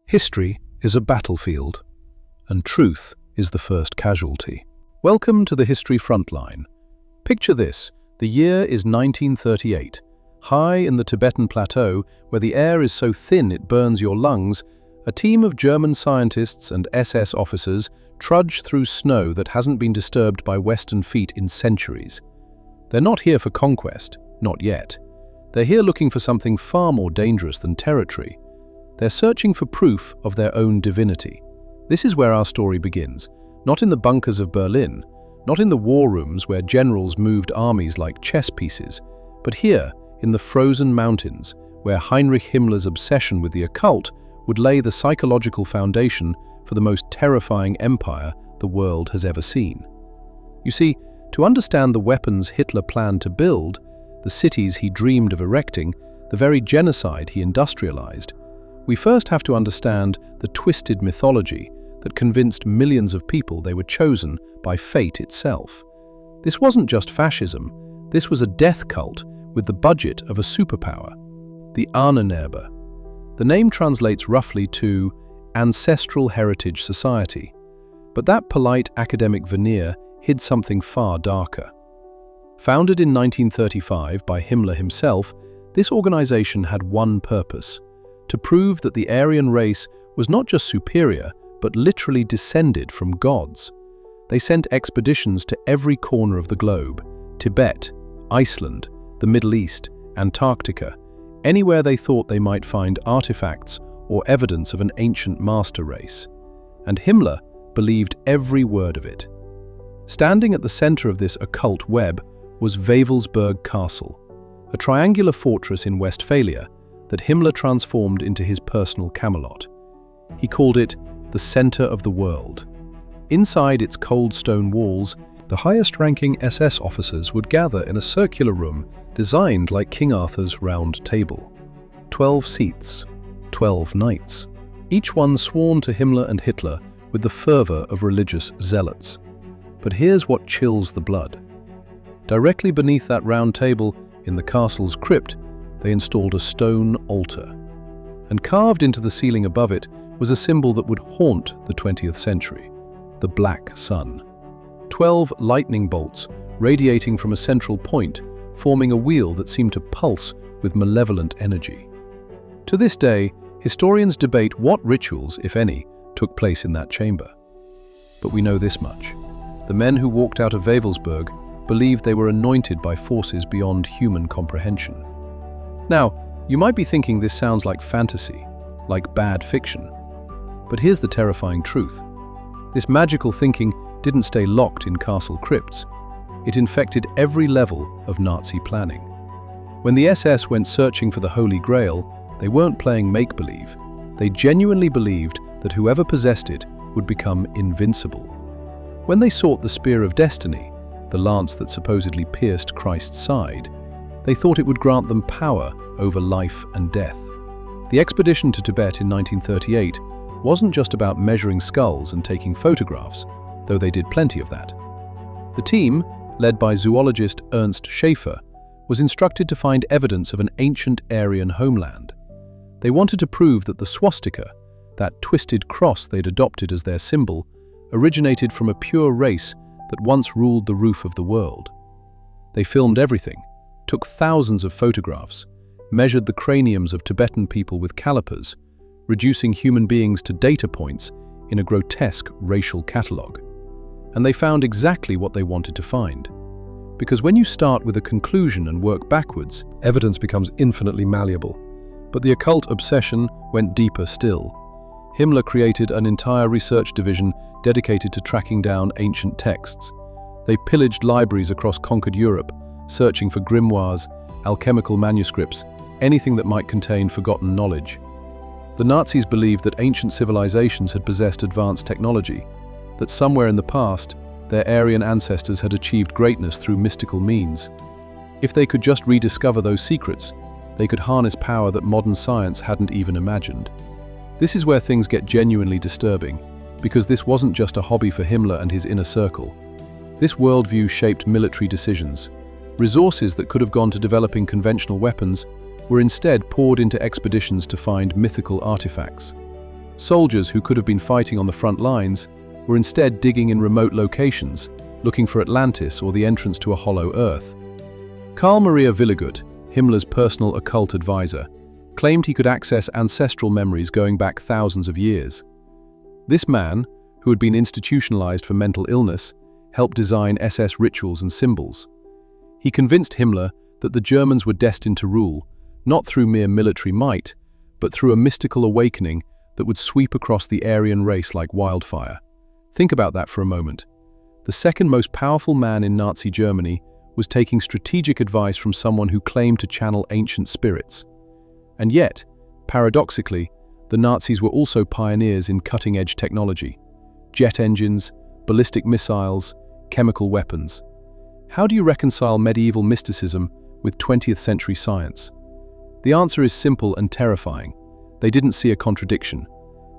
History is a battlefield, and truth is the first casualty. Welcome to the History Frontline. Picture this: the year is 1938. High in the Tibetan plateau, where the air is so thin it burns your lungs, a team of German scientists and SS officers trudge through snow that hasn't been disturbed by Western feet in centuries. They're not here for conquest, not yet. They're here looking for something far more dangerous than territory. They're searching for proof of their own divinity. This is where our story begins, not in the bunkers of Berlin, not in the war rooms where generals moved armies like chess pieces, but here, in the frozen mountains, where Heinrich Himmler's obsession with the occult would lay the psychological foundation for the most terrifying empire the world has ever seen. You see, to understand the weapons Hitler planned to build, the cities he dreamed of erecting, the very genocide he industrialized, we first have to understand the twisted mythology that convinced millions of people they were chosen by fate itself. This wasn't just fascism, this was a death cult with the budget of a superpower, the Ahnenerbe. The name translates roughly to Ancestral Heritage Society, but that polite academic veneer hid something far darker. Founded in 1935 by Himmler himself, this organization had one purpose: to prove that the Aryan race was not just superior, but literally descended from gods. They sent expeditions to every corner of the globe: Tibet, Iceland, the Middle East, Antarctica, anywhere they thought they might find artifacts or evidence of an ancient master race. And Himmler believed every word of it. Standing at the center of this occult web was Wewelsburg Castle, a triangular fortress in Westphalia that Himmler transformed into his personal Camelot. He called it the center of the world. Inside its cold stone walls, the highest-ranking SS officers would gather in a circular room designed like King Arthur's round table. 12 seats, 12 knights, each one sworn to Himmler and Hitler with the fervor of religious zealots. But here's what chills the blood. Directly beneath that round table, in the castle's crypt, they installed a stone altar. And carved into the ceiling above it was a symbol that would haunt the 20th century: the Black Sun. 12 lightning bolts radiating from a central point, forming a wheel that seemed to pulse with malevolent energy. To this day, historians debate what rituals, if any, took place in that chamber. But we know this much: the men who walked out of Wewelsburg believed they were anointed by forces beyond human comprehension. Now, you might be thinking this sounds like fantasy, like bad fiction. But here's the terrifying truth. This magical thinking didn't stay locked in castle crypts. It infected every level of Nazi planning. When the SS went searching for the Holy Grail, they weren't playing make-believe. They genuinely believed that whoever possessed it would become invincible. When they sought the Spear of Destiny, the lance that supposedly pierced Christ's side, they thought it would grant them power over life and death. The expedition to Tibet in 1938 wasn't just about measuring skulls and taking photographs, though they did plenty of that. The team, led by zoologist Ernst Schaefer, was instructed to find evidence of an ancient Aryan homeland. They wanted to prove that the swastika, that twisted cross they'd adopted as their symbol, originated from a pure race that once ruled the roof of the world. They filmed everything, took thousands of photographs, measured the craniums of Tibetan people with calipers, reducing human beings to data points in a grotesque racial catalogue. And they found exactly what they wanted to find. Because when you start with a conclusion and work backwards, evidence becomes infinitely malleable. But the occult obsession went deeper still. Himmler created an entire research division dedicated to tracking down ancient texts. They pillaged libraries across conquered Europe, searching for grimoires, alchemical manuscripts, anything that might contain forgotten knowledge. The Nazis believed that ancient civilizations had possessed advanced technology, that somewhere in the past, their Aryan ancestors had achieved greatness through mystical means. If they could just rediscover those secrets, they could harness power that modern science hadn't even imagined. This is where things get genuinely disturbing, because this wasn't just a hobby for Himmler and his inner circle. This worldview shaped military decisions. Resources that could have gone to developing conventional weapons were instead poured into expeditions to find mythical artifacts. Soldiers who could have been fighting on the front lines were instead digging in remote locations, looking for Atlantis or the entrance to a hollow Earth. Karl Maria Willegut, Himmler's personal occult advisor, claimed he could access ancestral memories going back thousands of years. This man, who had been institutionalized for mental illness, helped design SS rituals and symbols. He convinced Himmler that the Germans were destined to rule, not through mere military might, but through a mystical awakening that would sweep across the Aryan race like wildfire. Think about that for a moment. The second most powerful man in Nazi Germany was taking strategic advice from someone who claimed to channel ancient spirits. And yet, paradoxically, the Nazis were also pioneers in cutting-edge technology: jet engines, ballistic missiles, chemical weapons. How do you reconcile medieval mysticism with 20th century science? The answer is simple and terrifying. They didn't see a contradiction.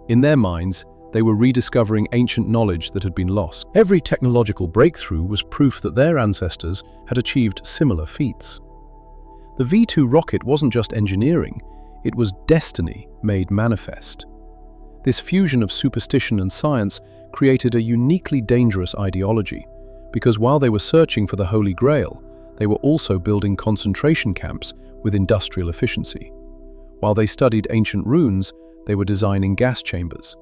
In their minds, they were rediscovering ancient knowledge that had been lost. Every technological breakthrough was proof that their ancestors had achieved similar feats. The V2 rocket wasn't just engineering, it was destiny made manifest. This fusion of superstition and science created a uniquely dangerous ideology, because while they were searching for the Holy Grail, they were also building concentration camps with industrial efficiency. While they studied ancient runes, they were designing gas chambers.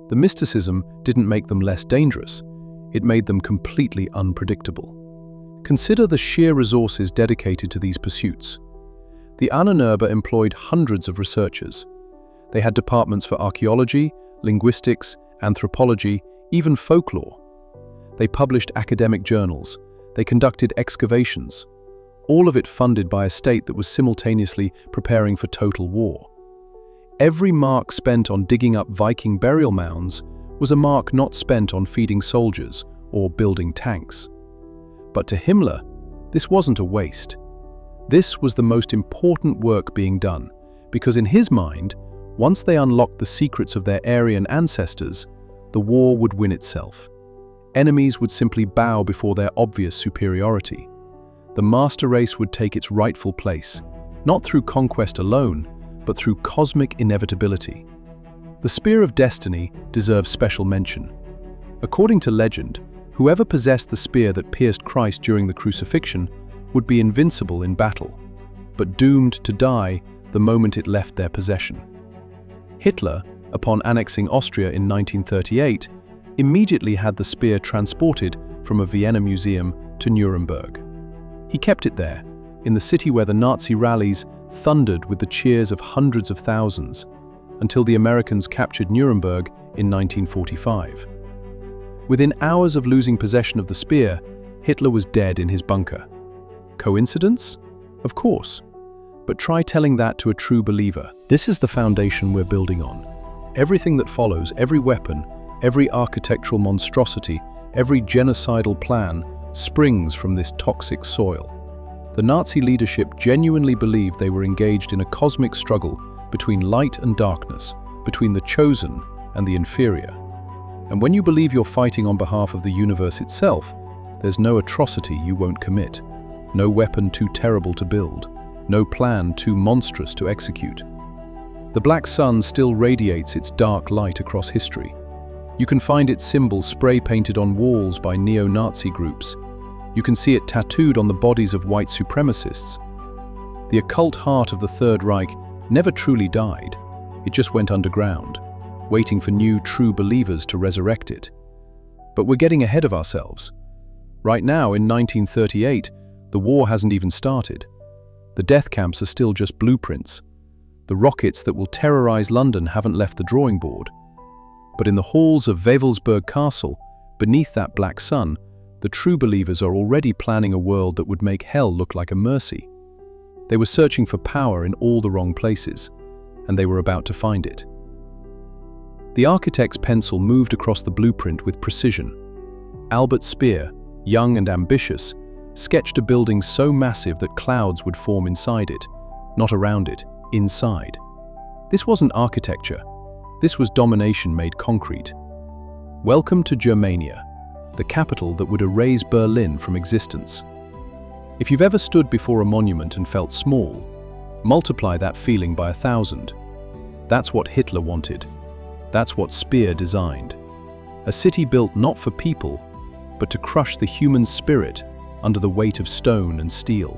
The mysticism didn't make them less dangerous, it made them completely unpredictable. Consider the sheer resources dedicated to these pursuits. The Ahnenerbe employed hundreds of researchers. They had departments for archaeology, linguistics, anthropology, even folklore. They published academic journals. They conducted excavations. All of it funded by a state that was simultaneously preparing for total war. Every mark spent on digging up Viking burial mounds was a mark not spent on feeding soldiers or building tanks. But to Himmler, this wasn't a waste. This was the most important work being done, because in his mind, once they unlocked the secrets of their Aryan ancestors, the war would win itself. Enemies would simply bow before their obvious superiority. The master race would take its rightful place, not through conquest alone, but through cosmic inevitability. The Spear of Destiny deserves special mention. According to legend, whoever possessed the spear that pierced Christ during the crucifixion would be invincible in battle, but doomed to die the moment it left their possession. Hitler, upon annexing Austria in 1938, immediately had the spear transported from a Vienna museum to Nuremberg. He kept it there, in the city where the Nazi rallies thundered with the cheers of hundreds of thousands, until the Americans captured Nuremberg in 1945. Within hours of losing possession of the spear, Hitler was dead in his bunker. Coincidence? Of course. But try telling that to a true believer. This is the foundation we're building on. Everything that follows, every weapon, every architectural monstrosity, every genocidal plan, springs from this toxic soil. The Nazi leadership genuinely believed they were engaged in a cosmic struggle between light and darkness, between the chosen and the inferior. And when you believe you're fighting on behalf of the universe itself, there's no atrocity you won't commit, no weapon too terrible to build, no plan too monstrous to execute. The black sun still radiates its dark light across history. You can find its symbol spray-painted on walls by neo-Nazi groups. You can see it tattooed on the bodies of white supremacists. The occult heart of the Third Reich never truly died. It just went underground, waiting for new true believers to resurrect it. But we're getting ahead of ourselves. Right now, in 1938, the war hasn't even started. The death camps are still just blueprints. The rockets that will terrorize London haven't left the drawing board. But in the halls of Wewelsburg Castle, beneath that black sun, the true believers are already planning a world that would make hell look like a mercy. They were searching for power in all the wrong places, and they were about to find it. The architect's pencil moved across the blueprint with precision. Albert Speer, young and ambitious, sketched a building so massive that clouds would form inside it, not around it, inside. This wasn't architecture. This was domination made concrete. Welcome to Germania, the capital that would erase Berlin from existence. If you've ever stood before a monument and felt small, multiply that feeling by 1,000. That's what Hitler wanted. That's what Speer designed. A city built not for people, but to crush the human spirit under the weight of stone and steel.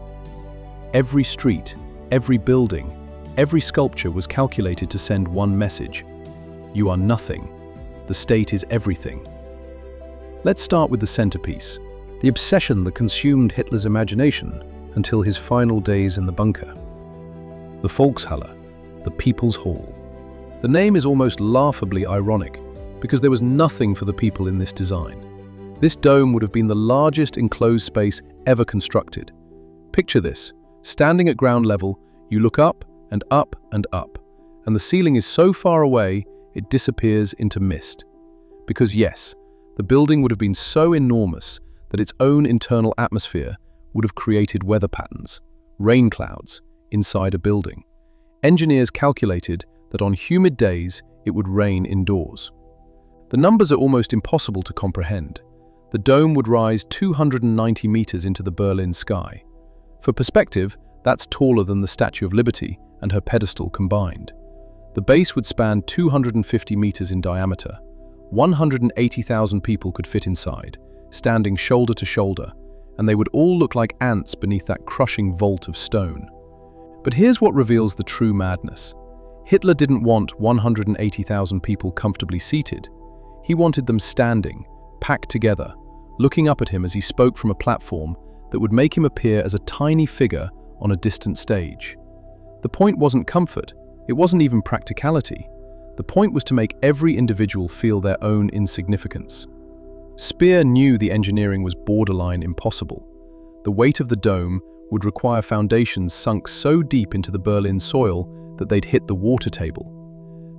Every street, every building, every sculpture was calculated to send one message: you are nothing. The state is everything. Let's start with the centerpiece, the obsession that consumed Hitler's imagination until his final days in the bunker. The Volkshalle, the People's Hall. The name is almost laughably ironic, because there was nothing for the people in this design. This dome would have been the largest enclosed space ever constructed. Picture this: standing at ground level, you look up and up and up, and the ceiling is so far away it disappears into mist. Because yes, the building would have been so enormous that its own internal atmosphere would have created weather patterns, rain clouds, inside a building. Engineers calculated that on humid days it would rain indoors. The numbers are almost impossible to comprehend. The dome would rise 290 meters into the Berlin sky. For perspective, that's taller than the Statue of Liberty and her pedestal combined. The base would span 250 meters in diameter. 180,000 people could fit inside, standing shoulder to shoulder, and they would all look like ants beneath that crushing vault of stone. But here's what reveals the true madness. Hitler didn't want 180,000 people comfortably seated. He wanted them standing, packed together, looking up at him as he spoke from a platform that would make him appear as a tiny figure on a distant stage. The point wasn't comfort, it wasn't even practicality. The point was to make every individual feel their own insignificance. Speer knew the engineering was borderline impossible. The weight of the dome would require foundations sunk so deep into the Berlin soil that they'd hit the water table.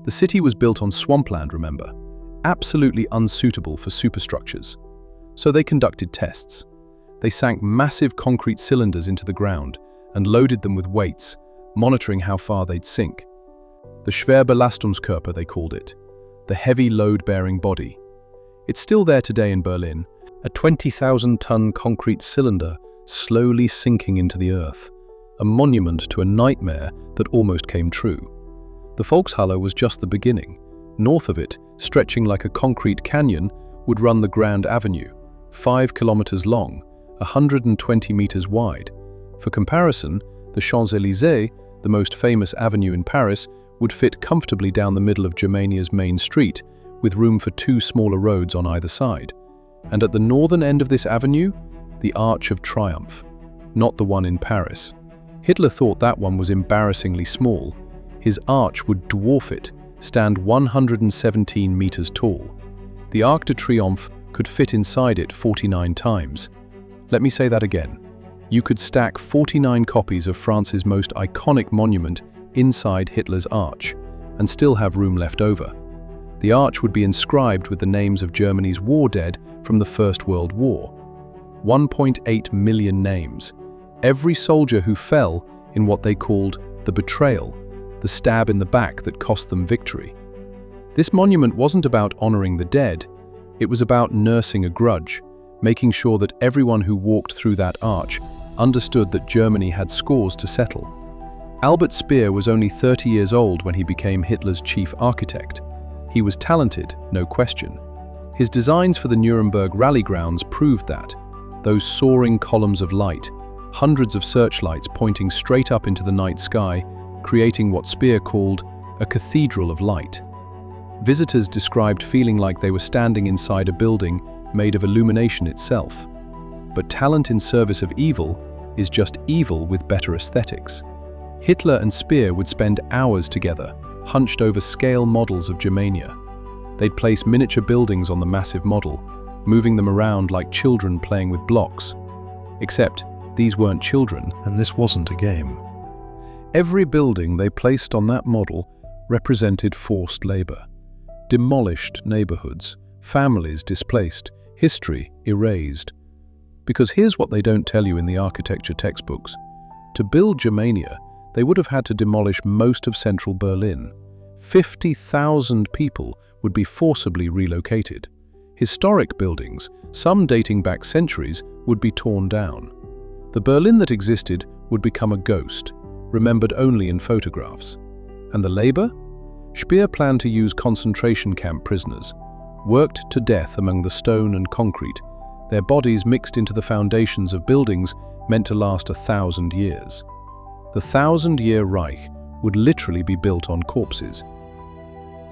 The city was built on swampland, remember, absolutely unsuitable for superstructures. So they conducted tests. They sank massive concrete cylinders into the ground and loaded them with weights, monitoring how far they'd sink. The Schwerbelastungskörper, they called it, the heavy load-bearing body. It's still there today in Berlin, a 20,000-ton concrete cylinder slowly sinking into the earth, a monument to a nightmare that almost came true. The Volkshalle was just the beginning. North of it, stretching like a concrete canyon, would run the Grand Avenue, 5 kilometers long, 120 meters wide. For comparison, the Champs-Élysées, the most famous avenue in Paris, would fit comfortably down the middle of Germania's main street, with room for 2 smaller roads on either side. And at the northern end of this avenue, the Arch of Triumph, not the one in Paris. Hitler thought that one was embarrassingly small. His arch would dwarf it, stand 117 meters tall. The Arc de Triomphe could fit inside it 49 times. Let me say that again. You could stack 49 copies of France's most iconic monument inside Hitler's arch, and still have room left over. The arch would be inscribed with the names of Germany's war dead from the First World War. 1.8 million names. Every soldier who fell in what they called the betrayal, the stab in the back that cost them victory. This monument wasn't about honoring the dead, it was about nursing a grudge, making sure that everyone who walked through that arch understood that Germany had scores to settle. Albert Speer was only 30 years old when he became Hitler's chief architect. He was talented, no question. His designs for the Nuremberg rally grounds proved that. Those soaring columns of light, hundreds of searchlights pointing straight up into the night sky, creating what Speer called a cathedral of light. Visitors described feeling like they were standing inside a building made of illumination itself. But talent in service of evil is just evil with better aesthetics. Hitler and Speer would spend hours together, hunched over scale models of Germania. They'd place miniature buildings on the massive model, moving them around like children playing with blocks. Except, these weren't children, and this wasn't a game. Every building they placed on that model represented forced labor. Demolished neighborhoods, families displaced, history erased. Because here's what they don't tell you in the architecture textbooks. To build Germania, they would have had to demolish most of central Berlin. 50,000 people would be forcibly relocated. Historic buildings, some dating back centuries, would be torn down. The Berlin that existed would become a ghost, remembered only in photographs. And the labor? Speer planned to use concentration camp prisoners, worked to death among the stone and concrete, their bodies mixed into the foundations of buildings meant to last 1,000 years. The 1,000-year Reich would literally be built on corpses.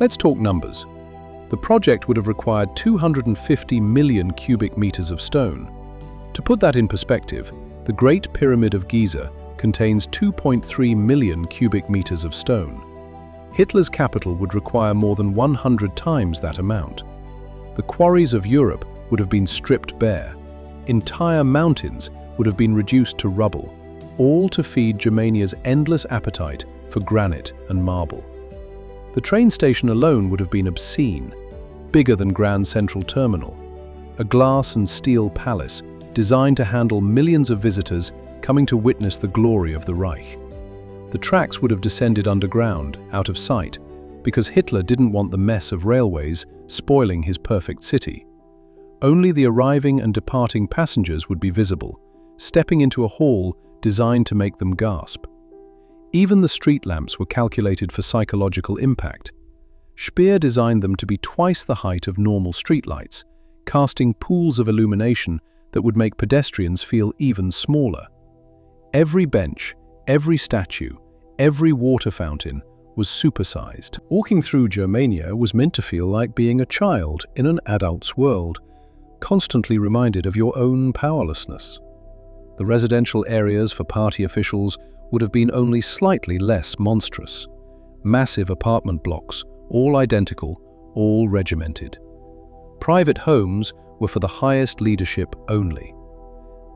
Let's talk numbers. The project would have required 250 million cubic meters of stone. To put that in perspective, the Great Pyramid of Giza contains 2.3 million cubic meters of stone. Hitler's capital would require more than 100 times that amount. The quarries of Europe would have been stripped bare. Entire mountains would have been reduced to rubble, all to feed Germania's endless appetite for granite and marble. The train station alone would have been obscene, bigger than Grand Central Terminal, a glass and steel palace designed to handle millions of visitors coming to witness the glory of the Reich. The tracks would have descended underground, out of sight, because Hitler didn't want the mess of railways spoiling his perfect city. Only the arriving and departing passengers would be visible, stepping into a hall designed to make them gasp. Even the street lamps were calculated for psychological impact. Speer designed them to be twice the height of normal streetlights, casting pools of illumination that would make pedestrians feel even smaller. Every bench, every statue, every water fountain was supersized. Walking through Germania was meant to feel like being a child in an adult's world, constantly reminded of your own powerlessness. The residential areas for party officials would have been only slightly less monstrous. Massive apartment blocks, all identical, all regimented. Private homes were for the highest leadership only.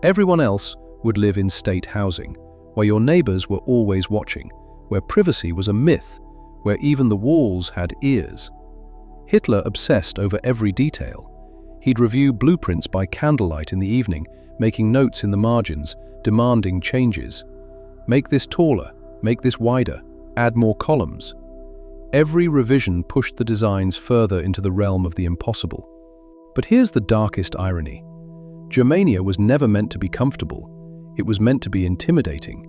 Everyone else would live in state housing, where your neighbors were always watching, where privacy was a myth, where even the walls had ears. Hitler obsessed over every detail. He'd review blueprints by candlelight in the evening, making notes in the margins, demanding changes. Make this taller, make this wider, add more columns. Every revision pushed the designs further into the realm of the impossible. But here's the darkest irony. Germania was never meant to be comfortable. It was meant to be intimidating.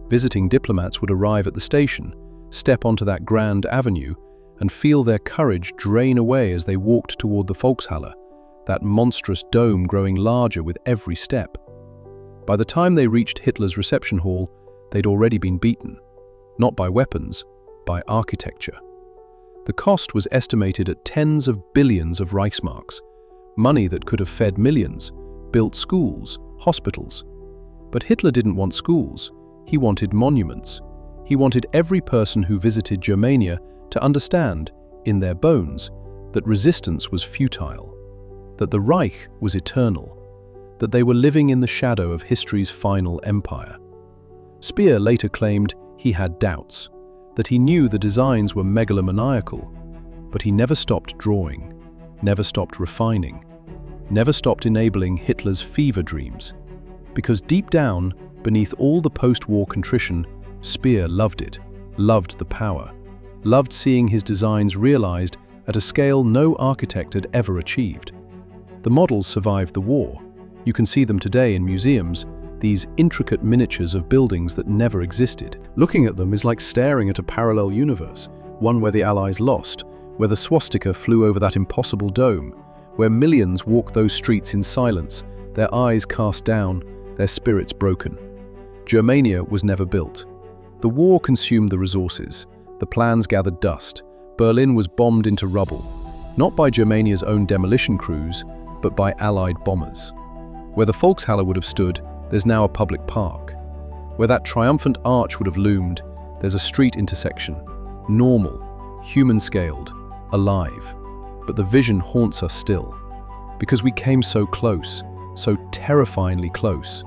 Visiting diplomats would arrive at the station, step onto that grand avenue, and feel their courage drain away as they walked toward the Volkshalle, that monstrous dome growing larger with every step. By the time they reached Hitler's reception hall, they'd already been beaten, not by weapons, by architecture. The cost was estimated at tens of billions of Reichsmarks, money that could have fed millions, built schools, hospitals. But Hitler didn't want schools, he wanted monuments. He wanted every person who visited Germania to understand, in their bones, that resistance was futile, that the Reich was eternal, that they were living in the shadow of history's final empire. Speer later claimed he had doubts, that he knew the designs were megalomaniacal, but he never stopped drawing, never stopped refining, never stopped enabling Hitler's fever dreams. Because deep down, beneath all the post-war contrition, Speer loved it, loved the power, loved seeing his designs realized at a scale no architect had ever achieved. The models survived the war. You can see them today in museums, these intricate miniatures of buildings that never existed. Looking at them is like staring at a parallel universe, one where the Allies lost, where the swastika flew over that impossible dome, where millions walked those streets in silence, their eyes cast down, their spirits broken. Germania was never built. The war consumed the resources, the plans gathered dust, Berlin was bombed into rubble, not by Germania's own demolition crews, but by Allied bombers. Where the Volkshalle would have stood, there's now a public park. Where that triumphant arch would have loomed, there's a street intersection, normal, human-scaled, alive. But the vision haunts us still, because we came so close, so terrifyingly close.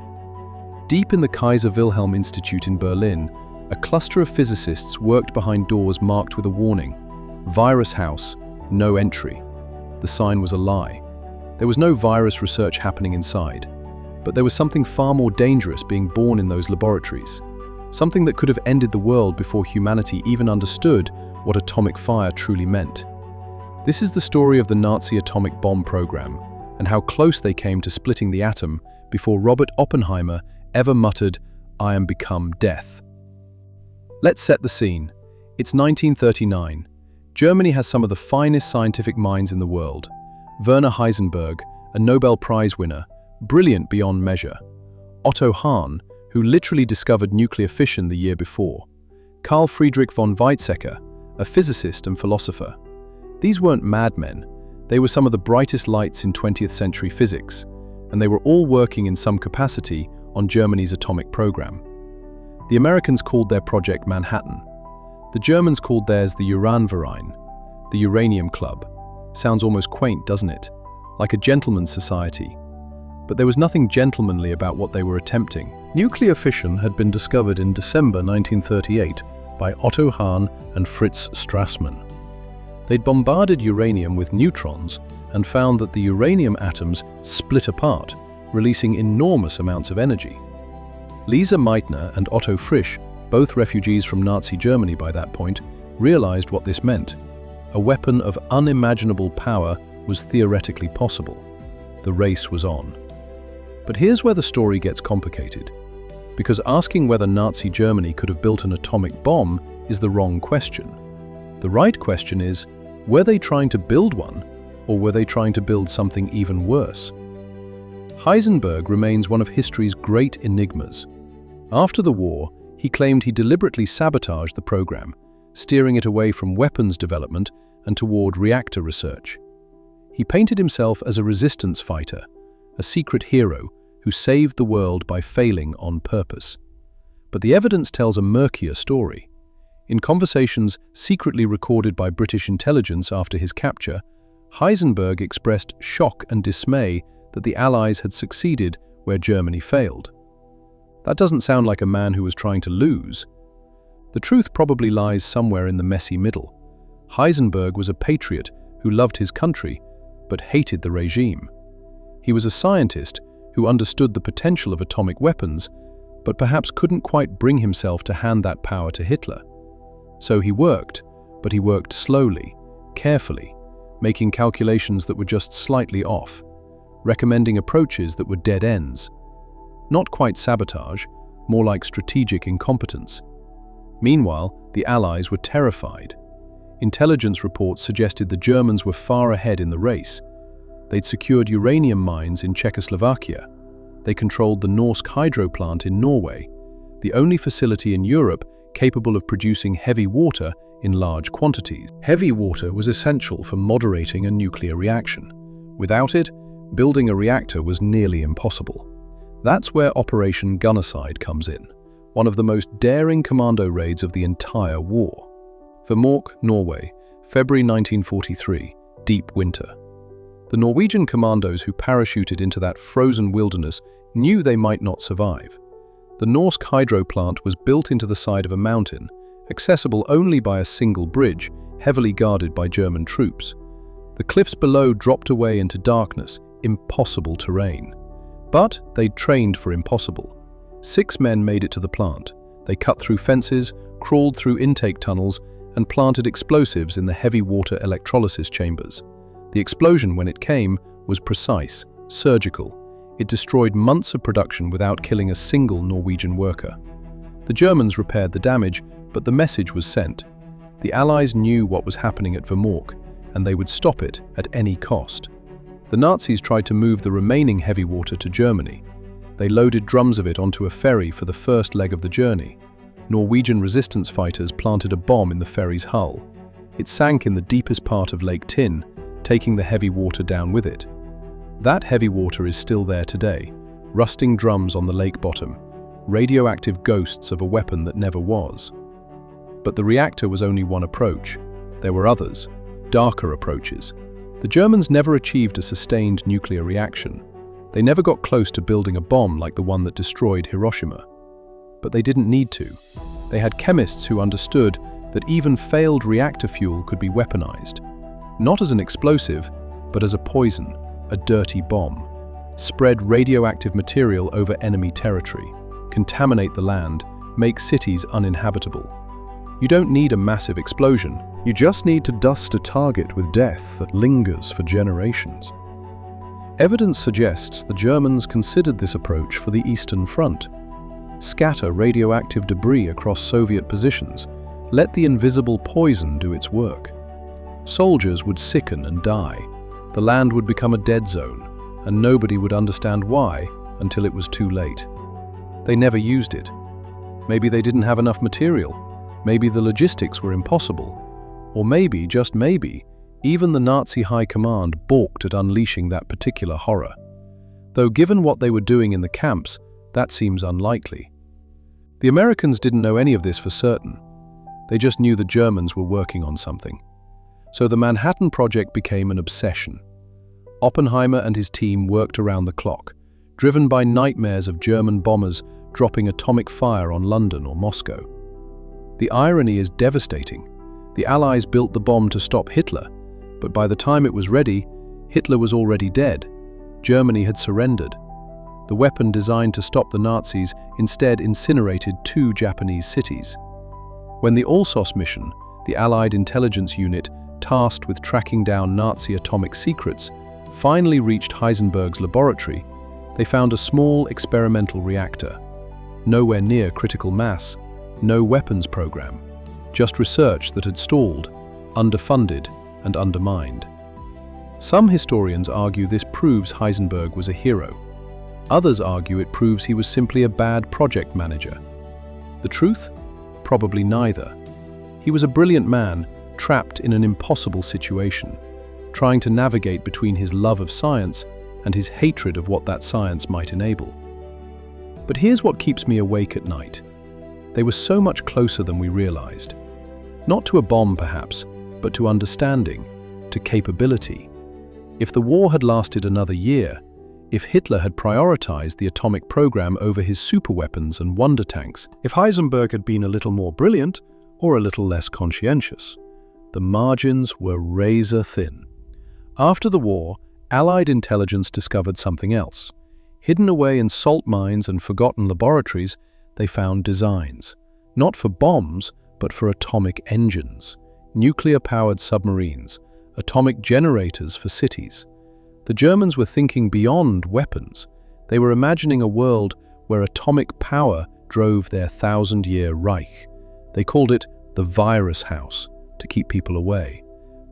Deep in the Kaiser Wilhelm Institute in Berlin, a cluster of physicists worked behind doors marked with a warning, "Virus House, no entry." The sign was a lie. There was no virus research happening inside, but there was something far more dangerous being born in those laboratories, something that could have ended the world before humanity even understood what atomic fire truly meant. This is the story of the Nazi atomic bomb program, and how close they came to splitting the atom before Robert Oppenheimer ever muttered, "I am become death." Let's set the scene. It's 1939. Germany has some of the finest scientific minds in the world. Werner Heisenberg, a Nobel Prize winner, brilliant beyond measure. Otto Hahn, who literally discovered nuclear fission the year before. Carl Friedrich von Weizsäcker, a physicist and philosopher. These weren't madmen. They were some of the brightest lights in 20th century physics, and they were all working in some capacity on Germany's atomic program. The Americans called their project Manhattan. The Germans called theirs the Uranverein, the Uranium Club. Sounds almost quaint, doesn't it? Like a gentleman's society. But there was nothing gentlemanly about what they were attempting. Nuclear fission had been discovered in December 1938 by Otto Hahn and Fritz Strassmann. They'd bombarded uranium with neutrons and found that the uranium atoms split apart, releasing enormous amounts of energy. Lisa Meitner and Otto Frisch, both refugees from Nazi Germany by that point, realized what this meant. A weapon of unimaginable power was theoretically possible. The race was on. But here's where the story gets complicated. Because asking whether Nazi Germany could have built an atomic bomb is the wrong question. The right question is, were they trying to build one, or were they trying to build something even worse? Heisenberg remains one of history's great enigmas. After the war, he claimed he deliberately sabotaged the program, steering it away from weapons development and toward reactor research. He painted himself as a resistance fighter, a secret hero who saved the world by failing on purpose. But the evidence tells a murkier story. In conversations secretly recorded by British intelligence after his capture, Heisenberg expressed shock and dismay that the Allies had succeeded where Germany failed. That doesn't sound like a man who was trying to lose. The truth probably lies somewhere in the messy middle. Heisenberg was a patriot who loved his country, but hated the regime. He was a scientist who understood the potential of atomic weapons, but perhaps couldn't quite bring himself to hand that power to Hitler. So he worked, but he worked slowly, carefully, making calculations that were just slightly off, recommending approaches that were dead ends. Not quite sabotage, more like strategic incompetence. Meanwhile, the Allies were terrified. Intelligence reports suggested the Germans were far ahead in the race. They'd secured uranium mines in Czechoslovakia. They controlled the Norsk hydro plant in Norway, the only facility in Europe capable of producing heavy water in large quantities. Heavy water was essential for moderating a nuclear reaction. Without it, building a reactor was nearly impossible. That's where Operation Genocide comes in, one of the most daring commando raids of the entire war. Vemork, Norway, February 1943, deep winter. The Norwegian commandos who parachuted into that frozen wilderness knew they might not survive. The Norsk hydro plant was built into the side of a mountain, accessible only by a single bridge, heavily guarded by German troops. The cliffs below dropped away into darkness, impossible terrain. But they'd trained for impossible. 6 men made it to the plant. They cut through fences, crawled through intake tunnels, and planted explosives in the heavy water electrolysis chambers. The explosion, when it came, was precise, surgical. It destroyed months of production without killing a single Norwegian worker. The Germans repaired the damage, but the message was sent. The Allies knew what was happening at Vemork, and they would stop it at any cost. The Nazis tried to move the remaining heavy water to Germany. They loaded drums of it onto a ferry for the first leg of the journey. Norwegian resistance fighters planted a bomb in the ferry's hull. It sank in the deepest part of Lake Tinn, taking the heavy water down with it. That heavy water is still there today, rusting drums on the lake bottom, radioactive ghosts of a weapon that never was. But the reactor was only one approach. There were others, darker approaches. The Germans never achieved a sustained nuclear reaction. They never got close to building a bomb like the one that destroyed Hiroshima. But they didn't need to. They had chemists who understood that even failed reactor fuel could be weaponized. Not as an explosive, but as a poison, a dirty bomb. Spread radioactive material over enemy territory, contaminate the land, make cities uninhabitable. You don't need a massive explosion. You just need to dust a target with death that lingers for generations. Evidence suggests the Germans considered this approach for the Eastern Front. Scatter radioactive debris across Soviet positions. Let the invisible poison do its work. Soldiers would sicken and die. The land would become a dead zone, and nobody would understand why until it was too late. They never used it. Maybe they didn't have enough material. Maybe the logistics were impossible. Or maybe, just maybe, even the Nazi high command balked at unleashing that particular horror. Though given what they were doing in the camps, that seems unlikely. The Americans didn't know any of this for certain. They just knew the Germans were working on something. So the Manhattan Project became an obsession. Oppenheimer and his team worked around the clock, driven by nightmares of German bombers dropping atomic fire on London or Moscow. The irony is devastating. The Allies built the bomb to stop Hitler, but by the time it was ready, Hitler was already dead. Germany had surrendered. The weapon designed to stop the Nazis instead incinerated 2 Japanese cities. When the Alsos mission, the Allied intelligence unit tasked with tracking down Nazi atomic secrets, finally reached Heisenberg's laboratory, they found a small experimental reactor. Nowhere near critical mass, no weapons program, just research that had stalled, underfunded, and undermined. Some historians argue this proves Heisenberg was a hero. Others argue it proves he was simply a bad project manager. The truth? Probably neither. He was a brilliant man, trapped in an impossible situation, trying to navigate between his love of science and his hatred of what that science might enable. But here's what keeps me awake at night. They were so much closer than we realized. Not to a bomb, perhaps, but to understanding, to capability. If the war had lasted another year, if Hitler had prioritized the atomic program over his superweapons and wonder tanks, if Heisenberg had been a little more brilliant or a little less conscientious, the margins were razor thin. After the war, Allied intelligence discovered something else. Hidden away in salt mines and forgotten laboratories, they found designs, not for bombs, but for atomic engines, nuclear-powered submarines, atomic generators for cities. The Germans were thinking beyond weapons. They were imagining a world where atomic power drove their 1,000-year Reich. They called it the virus house, to keep people away.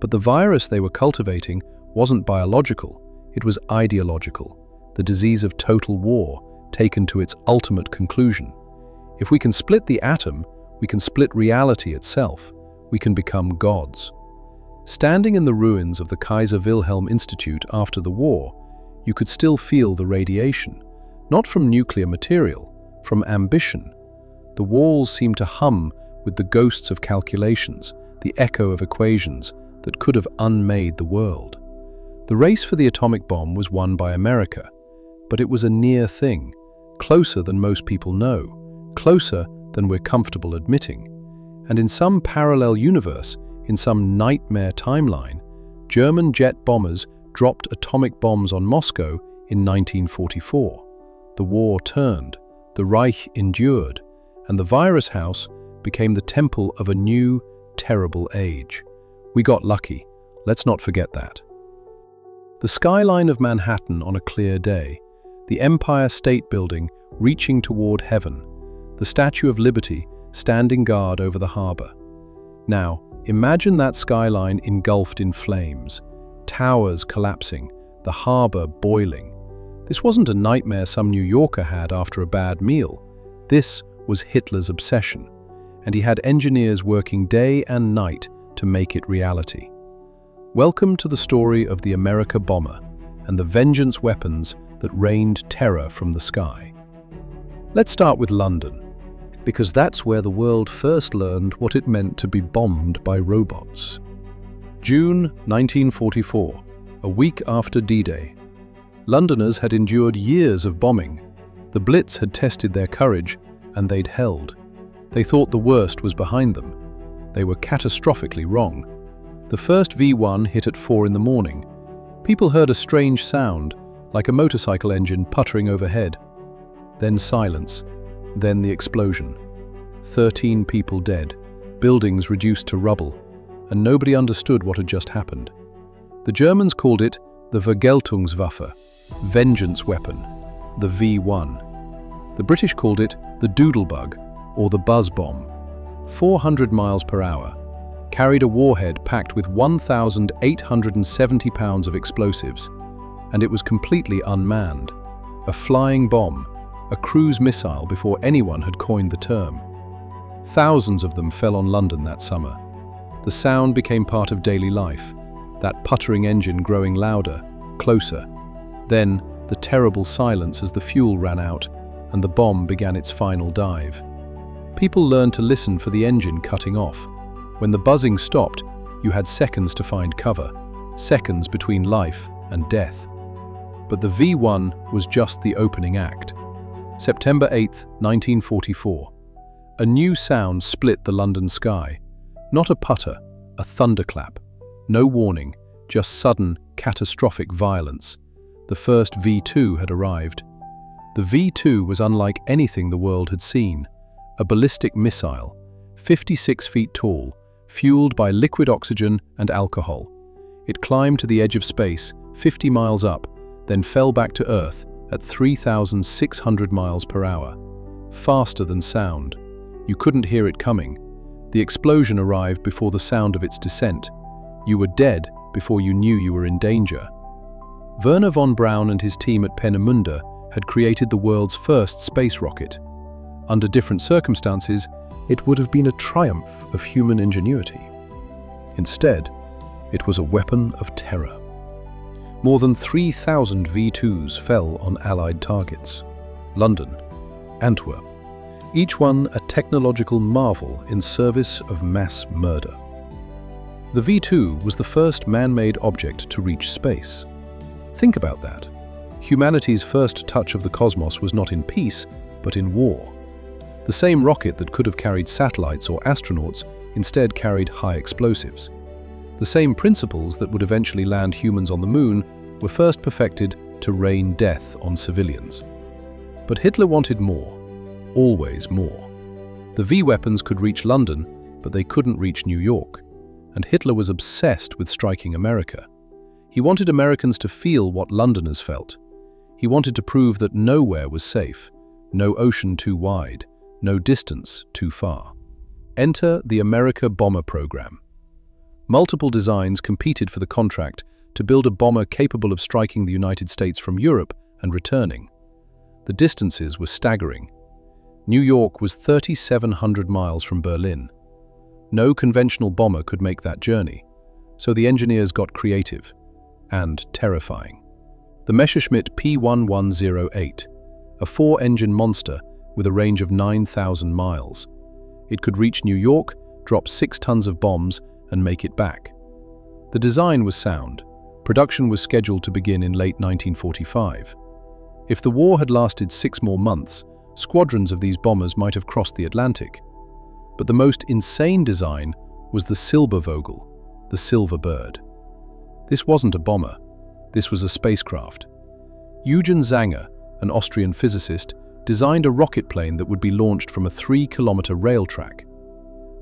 But the virus they were cultivating wasn't biological, it was ideological, the disease of total war taken to its ultimate conclusion. If we can split the atom, we can split reality itself. We can become gods. Standing in the ruins of the Kaiser Wilhelm Institute after the war, you could still feel the radiation, not from nuclear material, from ambition. The walls seemed to hum with the ghosts of calculations, the echo of equations that could have unmade the world. The race for the atomic bomb was won by America, but it was a near thing, closer than most people know, closer than we're comfortable admitting. And in some parallel universe, in some nightmare timeline, German jet bombers dropped atomic bombs on Moscow in 1944. The war turned, the Reich endured, and the virus house became the temple of a new, terrible age. We got lucky. Let's not forget that. The skyline of Manhattan on a clear day, the Empire State Building reaching toward heaven, the Statue of Liberty standing guard over the harbor. Now, imagine that skyline engulfed in flames, towers collapsing, the harbor boiling. This wasn't a nightmare some New Yorker had after a bad meal. This was Hitler's obsession, and he had engineers working day and night to make it reality. Welcome to the story of the America bomber and the vengeance weapons that rained terror from the sky. Let's start with London, because that's where the world first learned what it meant to be bombed by robots. June 1944, a week after D-Day. Londoners had endured years of bombing. The Blitz had tested their courage, and they'd held. They thought the worst was behind them. They were catastrophically wrong. The first V1 hit at 4 in the morning. People heard a strange sound, like a motorcycle engine puttering overhead. Then silence. Then the explosion. 13 people dead, buildings reduced to rubble, and nobody understood what had just happened. The Germans called it the Vergeltungswaffe, vengeance weapon, the V1. The British called it the Doodlebug, or the buzz bomb. 400 miles per hour. carried a warhead packed with 1,870 pounds of explosives, and it was completely unmanned. A flying bomb, a cruise missile before anyone had coined the term. Thousands of them fell on London that summer. The sound became part of daily life, that puttering engine growing louder, closer. Then, the terrible silence as the fuel ran out and the bomb began its final dive. People learned to listen for the engine cutting off. When the buzzing stopped, you had seconds to find cover, seconds between life and death. But the V1 was just the opening act. September 8, 1944. A new sound split the London sky. Not a putter, a thunderclap. No warning, just sudden, catastrophic violence. The first V2 had arrived. The V2 was unlike anything the world had seen. A ballistic missile, 56 feet tall, fueled by liquid oxygen and alcohol. It climbed to the edge of space, 50 miles up, then fell back to Earth at 3,600 miles per hour. Faster than sound. You couldn't hear it coming. The explosion arrived before the sound of its descent. You were dead before you knew you were in danger. Wernher von Braun and his team at Peenemünde had created the world's first space rocket. Under different circumstances, it would have been a triumph of human ingenuity. Instead, it was a weapon of terror. More than 3,000 V2s fell on Allied targets. London, Antwerp, each one a technological marvel in service of mass murder. The V2 was the first man-made object to reach space. Think about that. Humanity's first touch of the cosmos was not in peace, but in war. The same rocket that could have carried satellites or astronauts instead carried high explosives. The same principles that would eventually land humans on the moon were first perfected to rain death on civilians. But Hitler wanted more, always more. The V-weapons could reach London, but they couldn't reach New York. And Hitler was obsessed with striking America. He wanted Americans to feel what Londoners felt. He wanted to prove that nowhere was safe, no ocean too wide, no distance too far. Enter the America Bomber Program. Multiple designs competed for the contract to build a bomber capable of striking the United States from Europe and returning. The distances were staggering. New York was 3,700 miles from Berlin. No conventional bomber could make that journey, so the engineers got creative and terrifying. The Messerschmitt P1108, a four-engine monster with a range of 9,000 miles. It could reach New York, drop 6 tons of bombs, and make it back. The design was sound. Production was scheduled to begin in late 1945. If the war had lasted 6 more months, squadrons of these bombers might have crossed the Atlantic. But the most insane design was the Silbervogel, the Silver Bird. This wasn't a bomber. This was a spacecraft. Eugen Zanger, an Austrian physicist, designed a rocket plane that would be launched from a 3-kilometer rail track.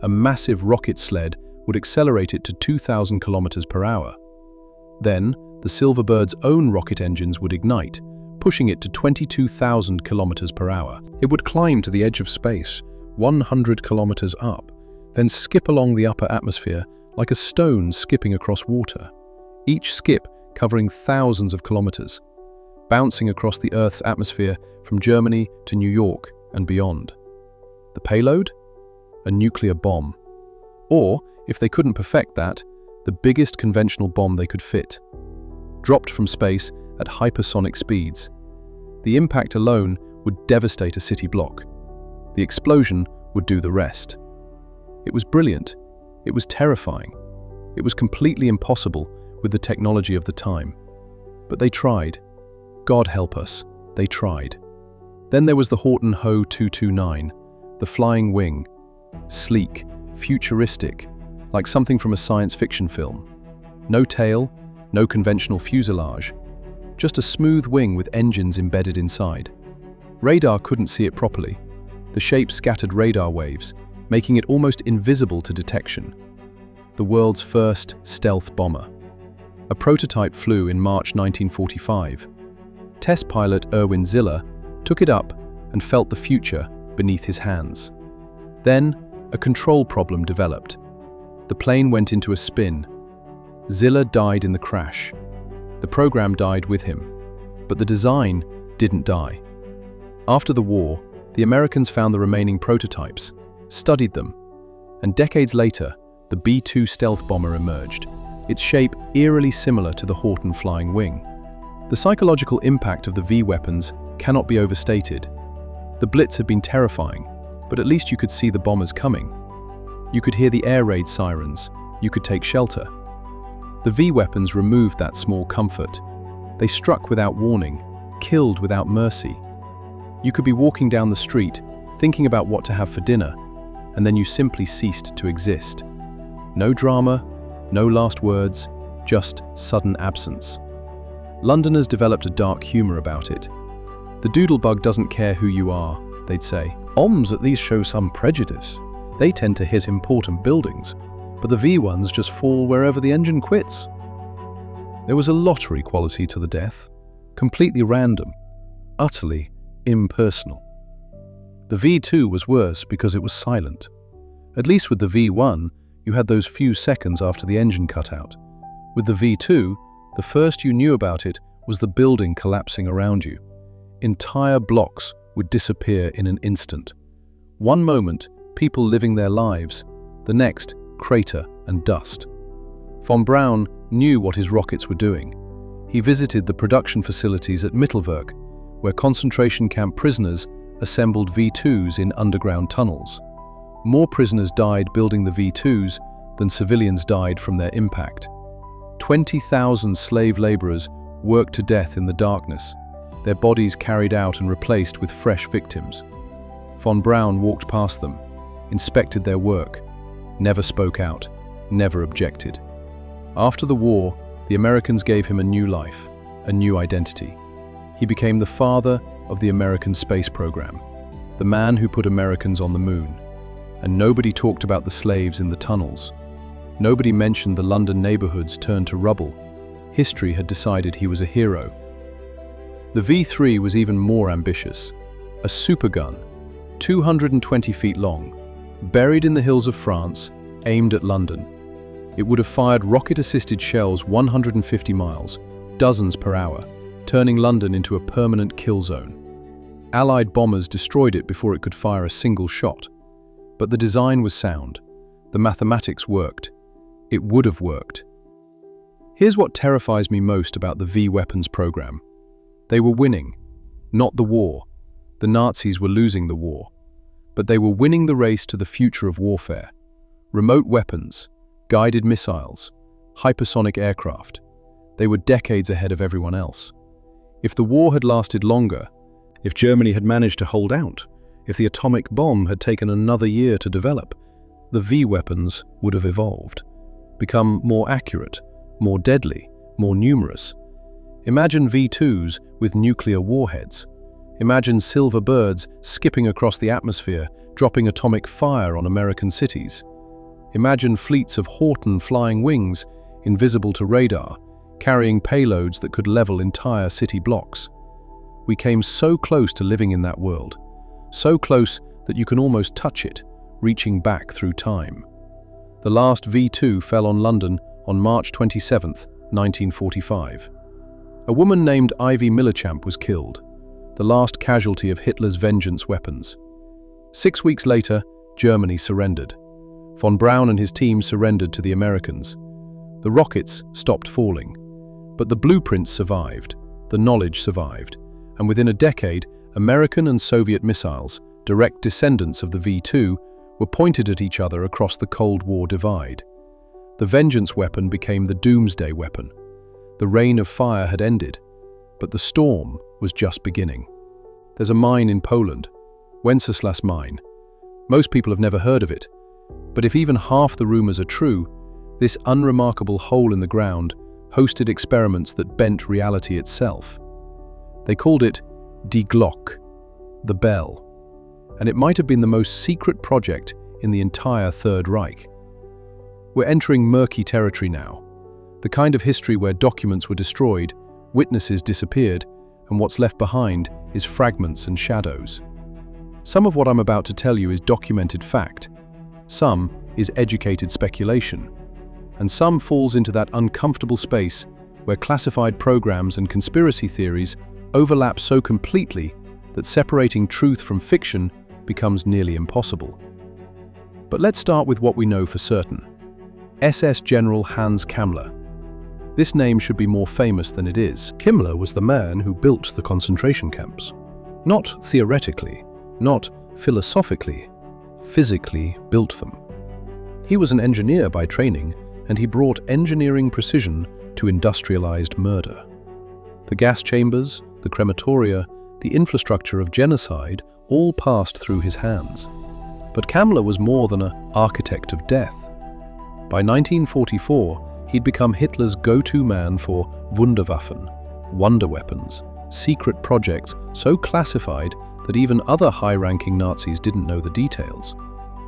A massive rocket sled would accelerate it to 2,000 kilometers per hour. Then, the Silverbird's own rocket engines would ignite, pushing it to 22,000 kilometers per hour. It would climb to the edge of space, 100 kilometers up, then skip along the upper atmosphere like a stone skipping across water, each skip covering thousands of kilometers, bouncing across the Earth's atmosphere from Germany to New York and beyond. The payload? A nuclear bomb. Or, if they couldn't perfect that, the biggest conventional bomb they could fit. Dropped from space at hypersonic speeds. The impact alone would devastate a city block. The explosion would do the rest. It was brilliant. It was terrifying. It was completely impossible with the technology of the time. But they tried. God help us, they tried. Then there was the Horton Ho 229, the flying wing. Sleek, futuristic, like something from a science fiction film. No tail, no conventional fuselage, just a smooth wing with engines embedded inside. Radar couldn't see it properly. The shape scattered radar waves, making it almost invisible to detection. The world's first stealth bomber. A prototype flew in March 1945. Test pilot Erwin Ziller took it up and felt the future beneath his hands. Then, a control problem developed. The plane went into a spin. Ziller died in the crash. The program died with him, but the design didn't die. After the war, the Americans found the remaining prototypes, studied them, and decades later, the B-2 stealth bomber emerged, its shape eerily similar to the Horton flying wing. The psychological impact of the V weapons cannot be overstated. The Blitz had been terrifying, but at least you could see the bombers coming. You could hear the air raid sirens, you could take shelter. The V weapons removed that small comfort. They struck without warning, killed without mercy. You could be walking down the street, thinking about what to have for dinner, and then you simply ceased to exist. No drama, no last words, just sudden absence. Londoners developed a dark humor about it. The doodlebug doesn't care who you are, they'd say. Bombs at least show some prejudice. They tend to hit important buildings, but the V ones just fall wherever the engine quits. There was a lottery quality to the death, completely random, utterly impersonal. The V2 was worse because it was silent. At least with the V1, you had those few seconds after the engine cut out. With the V2, the first you knew about it was the building collapsing around you. Entire blocks would disappear in an instant. One moment, people living their lives, the next, crater and dust. Von Braun knew what his rockets were doing. He visited the production facilities at Mittelwerk, where concentration camp prisoners assembled V2s in underground tunnels. More prisoners died building the V2s than civilians died from their impact. 20,000 slave laborers worked to death in the darkness, their bodies carried out and replaced with fresh victims. Von Braun walked past them, inspected their work, never spoke out, never objected. After the war, the Americans gave him a new life, a new identity. He became the father of the American space program, the man who put Americans on the moon. And nobody talked about the slaves in the tunnels. Nobody mentioned the London neighborhoods turned to rubble. History had decided he was a hero. The V3 was even more ambitious. A supergun, 220 feet long, buried in the hills of France, aimed at London. It would have fired rocket-assisted shells 150 miles, dozens per hour, turning London into a permanent kill zone. Allied bombers destroyed it before it could fire a single shot. But the design was sound. The mathematics worked. It would have worked. Here's what terrifies me most about the V weapons program. They were winning, not the war. The Nazis were losing the war. But they were winning the race to the future of warfare. Remote weapons, guided missiles, hypersonic aircraft. They were decades ahead of everyone else. If the war had lasted longer, if Germany had managed to hold out, if the atomic bomb had taken another year to develop, the V weapons would have evolved, become more accurate, more deadly, more numerous. Imagine V2s with nuclear warheads. Imagine silver birds skipping across the atmosphere, dropping atomic fire on American cities. Imagine fleets of Horton flying wings, invisible to radar, carrying payloads that could level entire city blocks. We came so close to living in that world, so close that you can almost touch it, reaching back through time. The last V2 fell on London on March 27, 1945. A woman named Ivy Millerchamp was killed, the last casualty of Hitler's vengeance weapons. 6 weeks later, Germany surrendered. Von Braun and his team surrendered to the Americans. The rockets stopped falling, but the blueprints survived, the knowledge survived, and within a decade, American and Soviet missiles, direct descendants of the V2, were pointed at each other across the Cold War divide. The vengeance weapon became the doomsday weapon. The reign of fire had ended, but the storm was just beginning. There's a mine in Poland, Wenceslas Mine. Most people have never heard of it, but if even half the rumors are true, this unremarkable hole in the ground hosted experiments that bent reality itself. They called it Die Glock, the bell, and it might have been the most secret project in the entire Third Reich. We're entering murky territory now, the kind of history where documents were destroyed, witnesses disappeared, and what's left behind is fragments and shadows. Some of what I'm about to tell you is documented fact. Some is educated speculation, and some falls into that uncomfortable space where classified programs and conspiracy theories overlap so completely that separating truth from fiction becomes nearly impossible. But let's start with what we know for certain. SS General Hans Kammler. This name should be more famous than it is. Himmler was the man who built the concentration camps. Not theoretically, not philosophically, physically built them. He was an engineer by training, and he brought engineering precision to industrialized murder. The gas chambers, the crematoria, the infrastructure of genocide all passed through his hands. But Kammler was more than an architect of death. By 1944, he'd become Hitler's go-to man for Wunderwaffen, wonder weapons, secret projects so classified that even other high-ranking Nazis didn't know the details.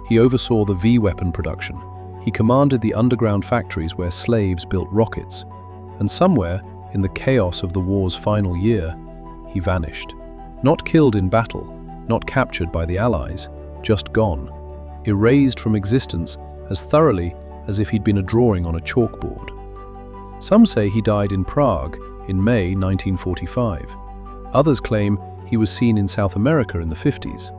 He oversaw the V-weapon production. He commanded the underground factories where slaves built rockets. And somewhere, in the chaos of the war's final year, he vanished. Not killed in battle, not captured by the Allies, just gone, erased from existence as thoroughly as if he'd been a drawing on a chalkboard. Some say he died in Prague in May 1945. Others claim he was seen in South America in the 50s.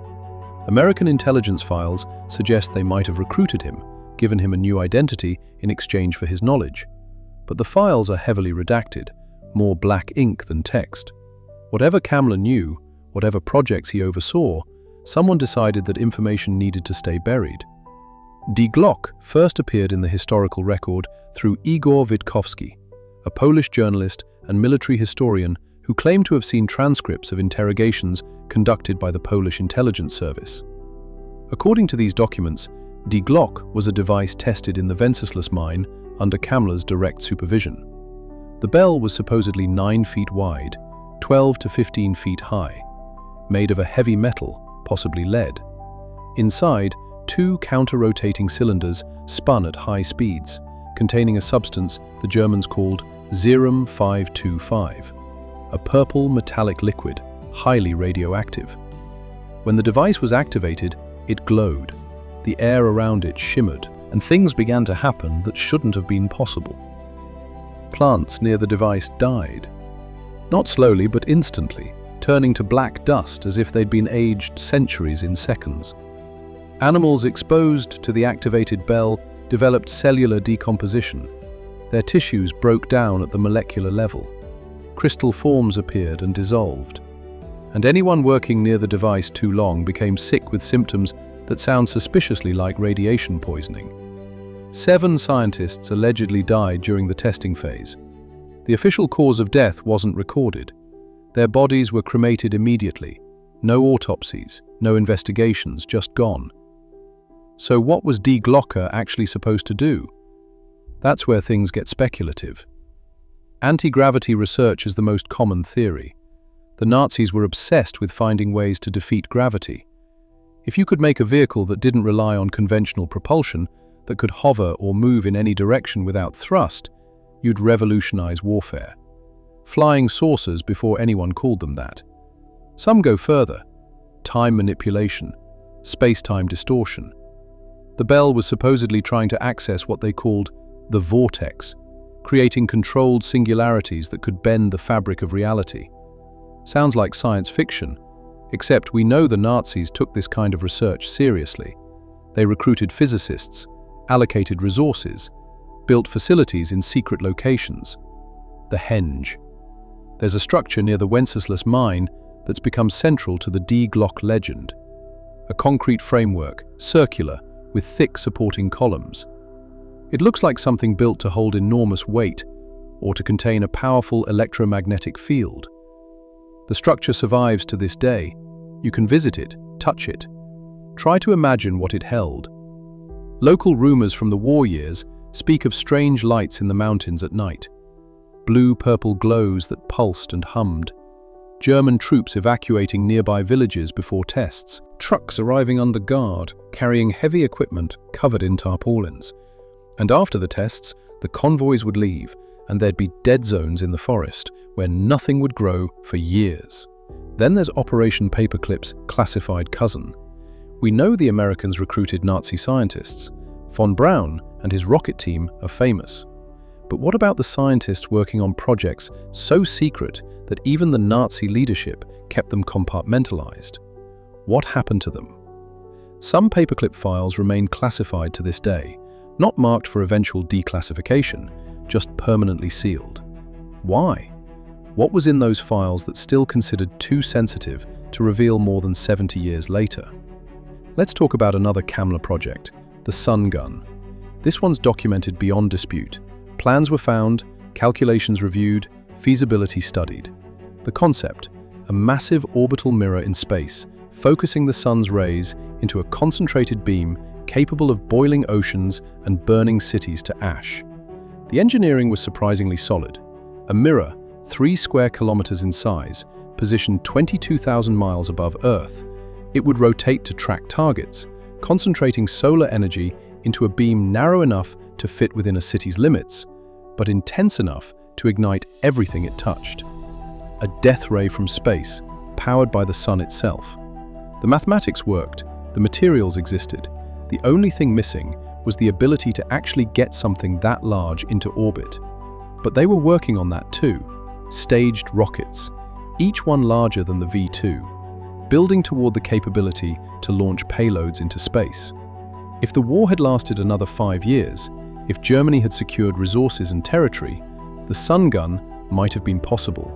American intelligence files suggest they might have recruited him, given him a new identity in exchange for his knowledge. But the files are heavily redacted, more black ink than text. Whatever Kammler knew, whatever projects he oversaw, someone decided that information needed to stay buried. Die Glock first appeared in the historical record through Igor Witkowski, a Polish journalist and military historian who claimed to have seen transcripts of interrogations conducted by the Polish intelligence service. According to these documents, Die Glock was a device tested in the Wenceslas mine under Kammler's direct supervision. The bell was supposedly 9 feet wide, 12 to 15 feet high, made of a heavy metal, possibly lead. Inside, 2 counter-rotating cylinders spun at high speeds, containing a substance the Germans called Serum 525, a purple metallic liquid, highly radioactive. When the device was activated, it glowed. The air around it shimmered, and things began to happen that shouldn't have been possible. Plants near the device died. Not slowly, but instantly, turning to black dust as if they'd been aged centuries in seconds. Animals exposed to the activated bell developed cellular decomposition. Their tissues broke down at the molecular level. Crystal forms appeared and dissolved. And anyone working near the device too long became sick with symptoms that sound suspiciously like radiation poisoning. 7 scientists allegedly died during the testing phase. The official cause of death wasn't recorded. Their bodies were cremated immediately. No autopsies, no investigations, just gone. So what was Die Glocke actually supposed to do? That's where things get speculative. Anti-gravity research is the most common theory. The Nazis were obsessed with finding ways to defeat gravity. If you could make a vehicle that didn't rely on conventional propulsion, that could hover or move in any direction without thrust, you'd revolutionize warfare. Flying saucers before anyone called them that. Some go further. Time manipulation, space-time distortion. The bell was supposedly trying to access what they called the vortex, creating controlled singularities that could bend the fabric of reality. Sounds like science fiction, except we know the Nazis took this kind of research seriously. They recruited physicists, allocated resources, built facilities in secret locations. The Henge. There's a structure near the Wenceslas mine that's become central to the Die Glock legend. A concrete framework, circular, with thick supporting columns. It looks like something built to hold enormous weight or to contain a powerful electromagnetic field. The structure survives to this day. You can visit it, touch it. Try to imagine what it held. Local rumors from the war years speak of strange lights in the mountains at night. Blue-purple glows that pulsed and hummed. German troops evacuating nearby villages before tests. Trucks arriving under guard, carrying heavy equipment covered in tarpaulins. And after the tests, the convoys would leave, and there'd be dead zones in the forest where nothing would grow for years. Then there's Operation Paperclip's classified cousin. We know the Americans recruited Nazi scientists, Von Braun and his rocket team are famous. But what about the scientists working on projects so secret that even the Nazi leadership kept them compartmentalized? What happened to them? Some paperclip files remain classified to this day, not marked for eventual declassification, just permanently sealed. Why? What was in those files that's still considered too sensitive to reveal more than 70 years later? Let's talk about another Kamla project, the Sun Gun. This one's documented beyond dispute. Plans were found, calculations reviewed, feasibility studied. The concept: a massive orbital mirror in space, focusing the sun's rays into a concentrated beam capable of boiling oceans and burning cities to ash. The engineering was surprisingly solid. A mirror, 3 square kilometers in size, positioned 22,000 miles above Earth. It would rotate to track targets, concentrating solar energy into a beam narrow enough to fit within a city's limits, but intense enough to ignite everything it touched. A death ray from space, powered by the sun itself. The mathematics worked, the materials existed. The only thing missing was the ability to actually get something that large into orbit. But they were working on that too. Staged rockets, each one larger than the V2, building toward the capability to launch payloads into space. If the war had lasted another 5 years, if Germany had secured resources and territory, the Sun Gun might have been possible.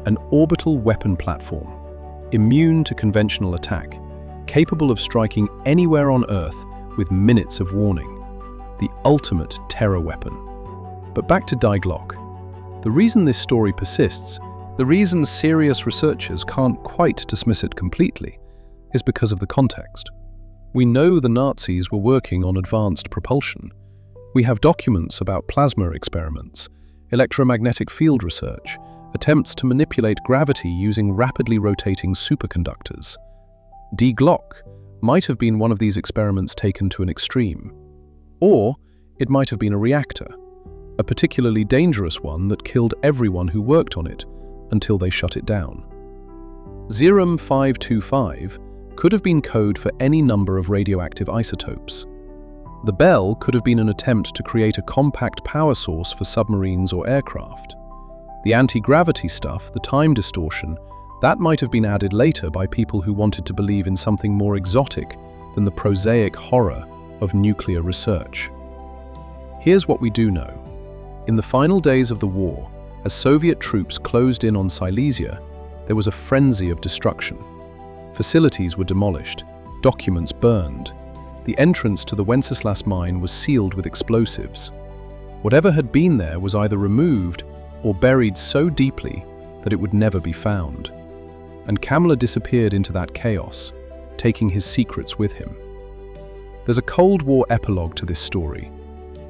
An orbital weapon platform, immune to conventional attack, capable of striking anywhere on Earth with minutes of warning. The ultimate terror weapon. But back to Die Glocke. The reason this story persists, the reason serious researchers can't quite dismiss it completely, is because of the context. We know the Nazis were working on advanced propulsion. We have documents about plasma experiments, electromagnetic field research, attempts to manipulate gravity using rapidly rotating superconductors. Die Glocke might have been one of these experiments taken to an extreme. Or it might have been a reactor, a particularly dangerous one that killed everyone who worked on it until they shut it down. Zerum 525 could have been code for any number of radioactive isotopes. The bell could have been an attempt to create a compact power source for submarines or aircraft. The anti-gravity stuff, the time distortion, that might have been added later by people who wanted to believe in something more exotic than the prosaic horror of nuclear research. Here's what we do know. In the final days of the war, as Soviet troops closed in on Silesia, there was a frenzy of destruction. Facilities were demolished, documents burned. The entrance to the Wenceslas mine was sealed with explosives. Whatever had been there was either removed or buried so deeply that it would never be found. And Kamla disappeared into that chaos, taking his secrets with him. There's a Cold War epilogue to this story.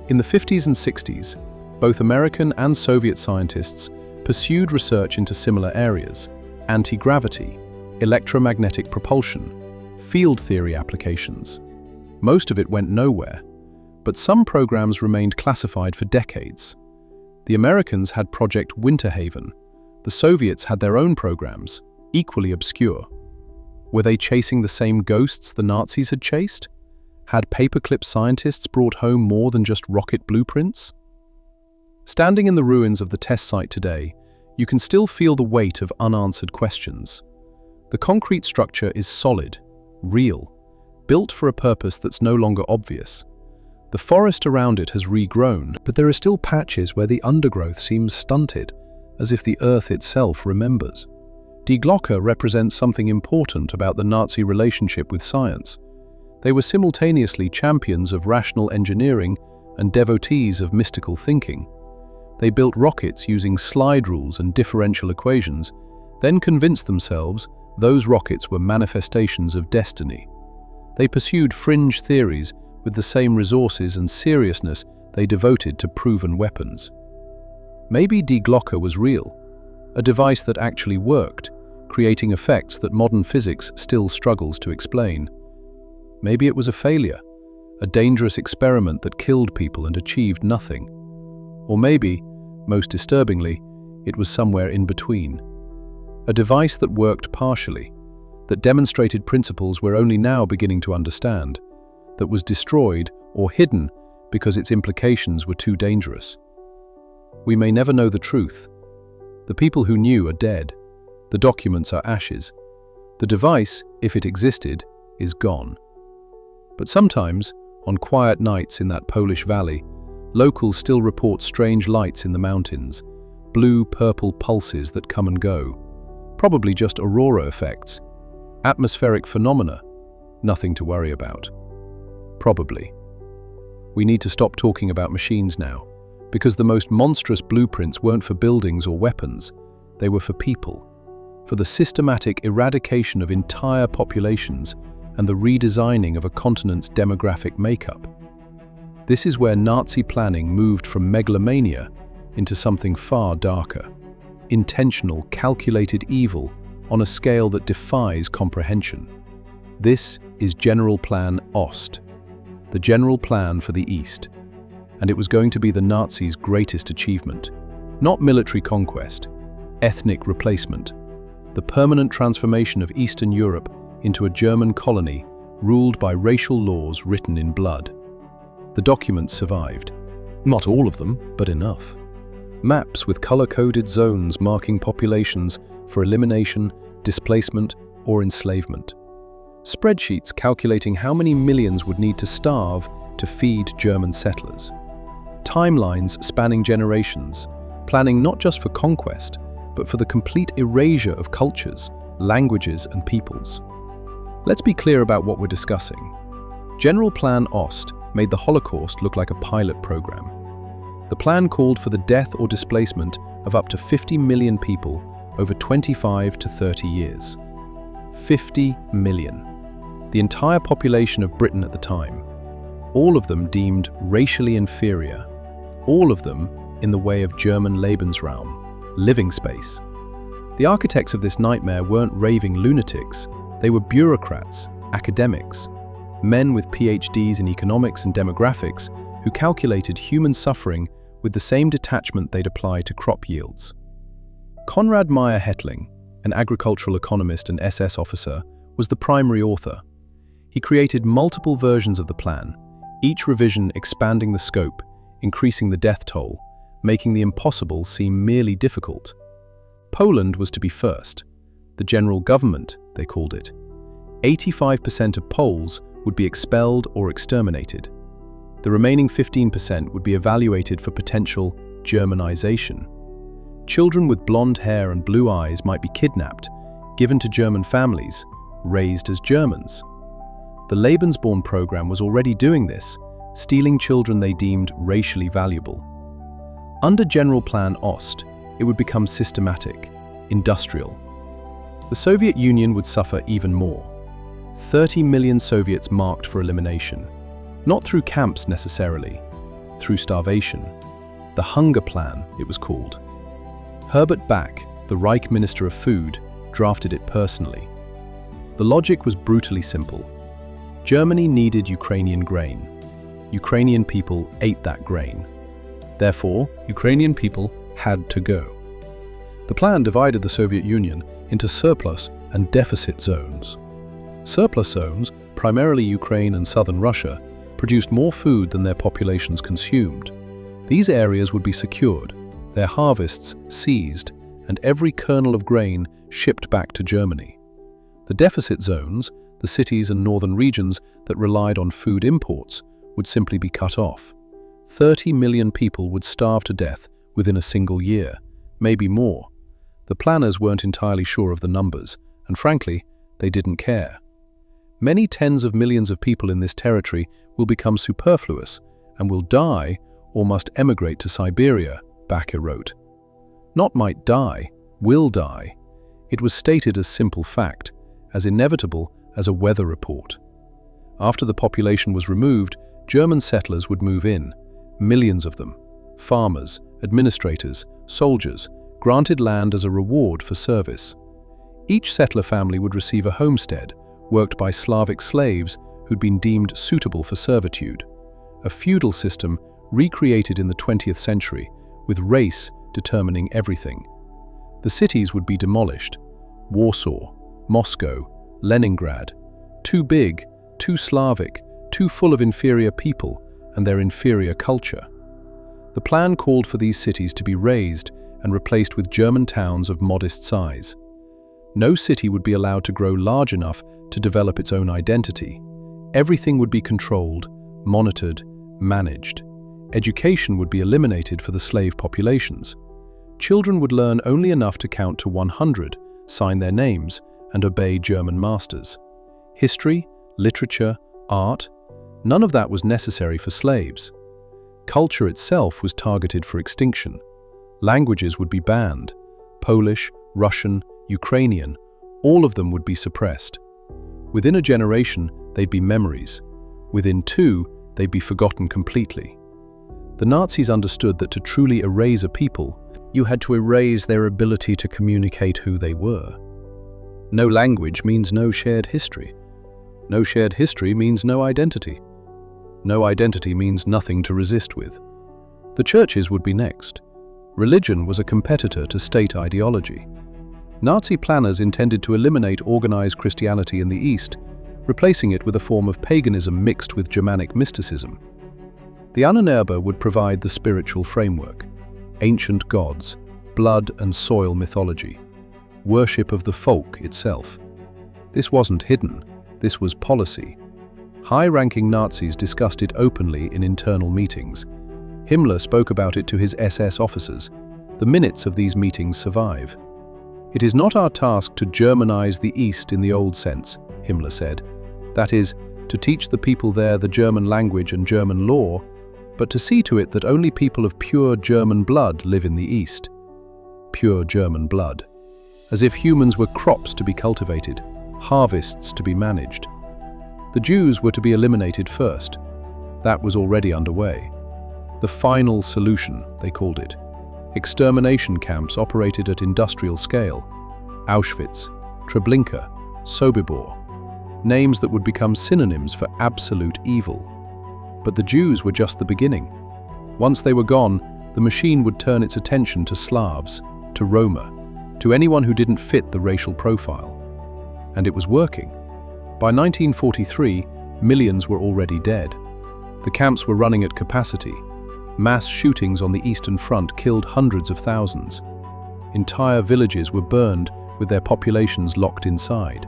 In the 50s and 60s, both American and Soviet scientists pursued research into similar areas: anti-gravity, electromagnetic propulsion, field theory applications. Most of it went nowhere, but some programs remained classified for decades. The Americans had Project Winterhaven. The Soviets had their own programs, equally obscure. Were they chasing the same ghosts the Nazis had chased? Had paperclip scientists brought home more than just rocket blueprints? Standing in the ruins of the test site today, you can still feel the weight of unanswered questions. The concrete structure is solid, real, built for a purpose that's no longer obvious. The forest around it has regrown, but there are still patches where the undergrowth seems stunted, as if the earth itself remembers. Die Glocke represents something important about the Nazi relationship with science. They were simultaneously champions of rational engineering and devotees of mystical thinking. They built rockets using slide rules and differential equations, then convinced themselves those rockets were manifestations of destiny. They pursued fringe theories with the same resources and seriousness they devoted to proven weapons. Maybe Die Glocke was real, a device that actually worked, creating effects that modern physics still struggles to explain. Maybe it was a failure, a dangerous experiment that killed people and achieved nothing. Or maybe, most disturbingly, it was somewhere in between. A device that worked partially, that demonstrated principles we're only now beginning to understand, that was destroyed or hidden because its implications were too dangerous. We may never know the truth. The people who knew are dead. The documents are ashes. The device, if it existed, is gone. But sometimes, on quiet nights in that Polish valley, locals still report strange lights in the mountains, blue-purple pulses that come and go, probably just aurora effects, atmospheric phenomena, nothing to worry about. Probably. We need to stop talking about machines now, because the most monstrous blueprints weren't for buildings or weapons, they were for people, for the systematic eradication of entire populations and the redesigning of a continent's demographic makeup. This is where Nazi planning moved from megalomania into something far darker, intentional, calculated evil on a scale that defies comprehension. This is General Plan Ost, the general plan for the East, and it was going to be the Nazis' greatest achievement. Not military conquest, ethnic replacement, the permanent transformation of Eastern Europe into a German colony ruled by racial laws written in blood. The documents survived. Not all of them, but enough. Maps with color-coded zones marking populations for elimination, displacement, or enslavement. Spreadsheets calculating how many millions would need to starve to feed German settlers. Timelines spanning generations, planning not just for conquest, but for the complete erasure of cultures, languages, and peoples. Let's be clear about what we're discussing. General Plan Ost made the Holocaust look like a pilot program. The plan called for the death or displacement of up to 50 million people over 25 to 30 years. 50 million. The entire population of Britain at the time. All of them deemed racially inferior. All of them in the way of German Lebensraum, living space. The architects of this nightmare weren't raving lunatics. They were bureaucrats, academics, men with PhDs in economics and demographics who calculated human suffering with the same detachment they'd apply to crop yields. Konrad Meyer-Hetling, an agricultural economist and SS officer, was the primary author. He created multiple versions of the plan, each revision expanding the scope, increasing the death toll, making the impossible seem merely difficult. Poland was to be first. The general government, they called it. 85% of Poles would be expelled or exterminated. The remaining 15% would be evaluated for potential Germanization. Children with blonde hair and blue eyes might be kidnapped, given to German families, raised as Germans. The Lebensborn program was already doing this, stealing children they deemed racially valuable. Under General Plan Ost, it would become systematic, industrial. The Soviet Union would suffer even more. 30 million Soviets marked for elimination, not through camps necessarily, through starvation. The Hunger Plan, it was called. Herbert Back, the Reich Minister of Food, drafted it personally. The logic was brutally simple. Germany needed Ukrainian grain. Ukrainian people ate that grain. Therefore, Ukrainian people had to go. The plan divided the Soviet Union into surplus and deficit zones. Surplus zones, primarily Ukraine and southern Russia, produced more food than their populations consumed. These areas would be secured, their harvests seized, and every kernel of grain shipped back to Germany. The deficit zones, the cities and northern regions that relied on food imports, would simply be cut off. 30 million people would starve to death within a single year, maybe more. The planners weren't entirely sure of the numbers, and frankly, they didn't care. Many tens of millions of people in this territory will become superfluous and will die or must emigrate to Siberia, Bakker wrote. Not might die, will die. It was stated as simple fact, as inevitable as a weather report. After the population was removed, German settlers would move in, millions of them. Farmers, administrators, soldiers, granted land as a reward for service. Each settler family would receive a homestead, worked by Slavic slaves who'd been deemed suitable for servitude. A feudal system recreated in the 20th century, with race determining everything. The cities would be demolished. Warsaw, Moscow, Leningrad. Too big, too Slavic, too full of inferior people and their inferior culture. The plan called for these cities to be razed and replaced with German towns of modest size. No city would be allowed to grow large enough to develop its own identity. Everything would be controlled, monitored, managed. Education would be eliminated for the slave populations. Children would learn only enough to count to 100, sign their names, and obey German masters. History, literature, art, none of that was necessary for slaves. Culture itself was targeted for extinction. Languages would be banned. Polish, Russian, Ukrainian, all of them would be suppressed. Within a generation, they'd be memories. Within two, they'd be forgotten completely. The Nazis understood that to truly erase a people, you had to erase their ability to communicate who they were. No language means no shared history. No shared history means no identity. No identity means nothing to resist with. The churches would be next. Religion was a competitor to state ideology. Nazi planners intended to eliminate organized Christianity in the East, replacing it with a form of paganism mixed with Germanic mysticism. The Ahnenerbe would provide the spiritual framework: ancient gods, blood and soil mythology, worship of the folk itself. This wasn't hidden, this was policy. High-ranking Nazis discussed it openly in internal meetings. Himmler spoke about it to his SS officers. The minutes of these meetings survive. "It is not our task to Germanize the East in the old sense," Himmler said. That is, to teach the people there the German language and German law, but to see to it that only people of pure German blood live in the East. Pure German blood. As if humans were crops to be cultivated, harvests to be managed. The Jews were to be eliminated first. That was already underway. The final solution, they called it. Extermination camps operated at industrial scale. Auschwitz, Treblinka, Sobibor. Names that would become synonyms for absolute evil. But the Jews were just the beginning. Once they were gone, the machine would turn its attention to Slavs, to Roma, to anyone who didn't fit the racial profile. And it was working. By 1943, millions were already dead. The camps were running at capacity. Mass shootings on the Eastern Front killed hundreds of thousands. Entire villages were burned with their populations locked inside.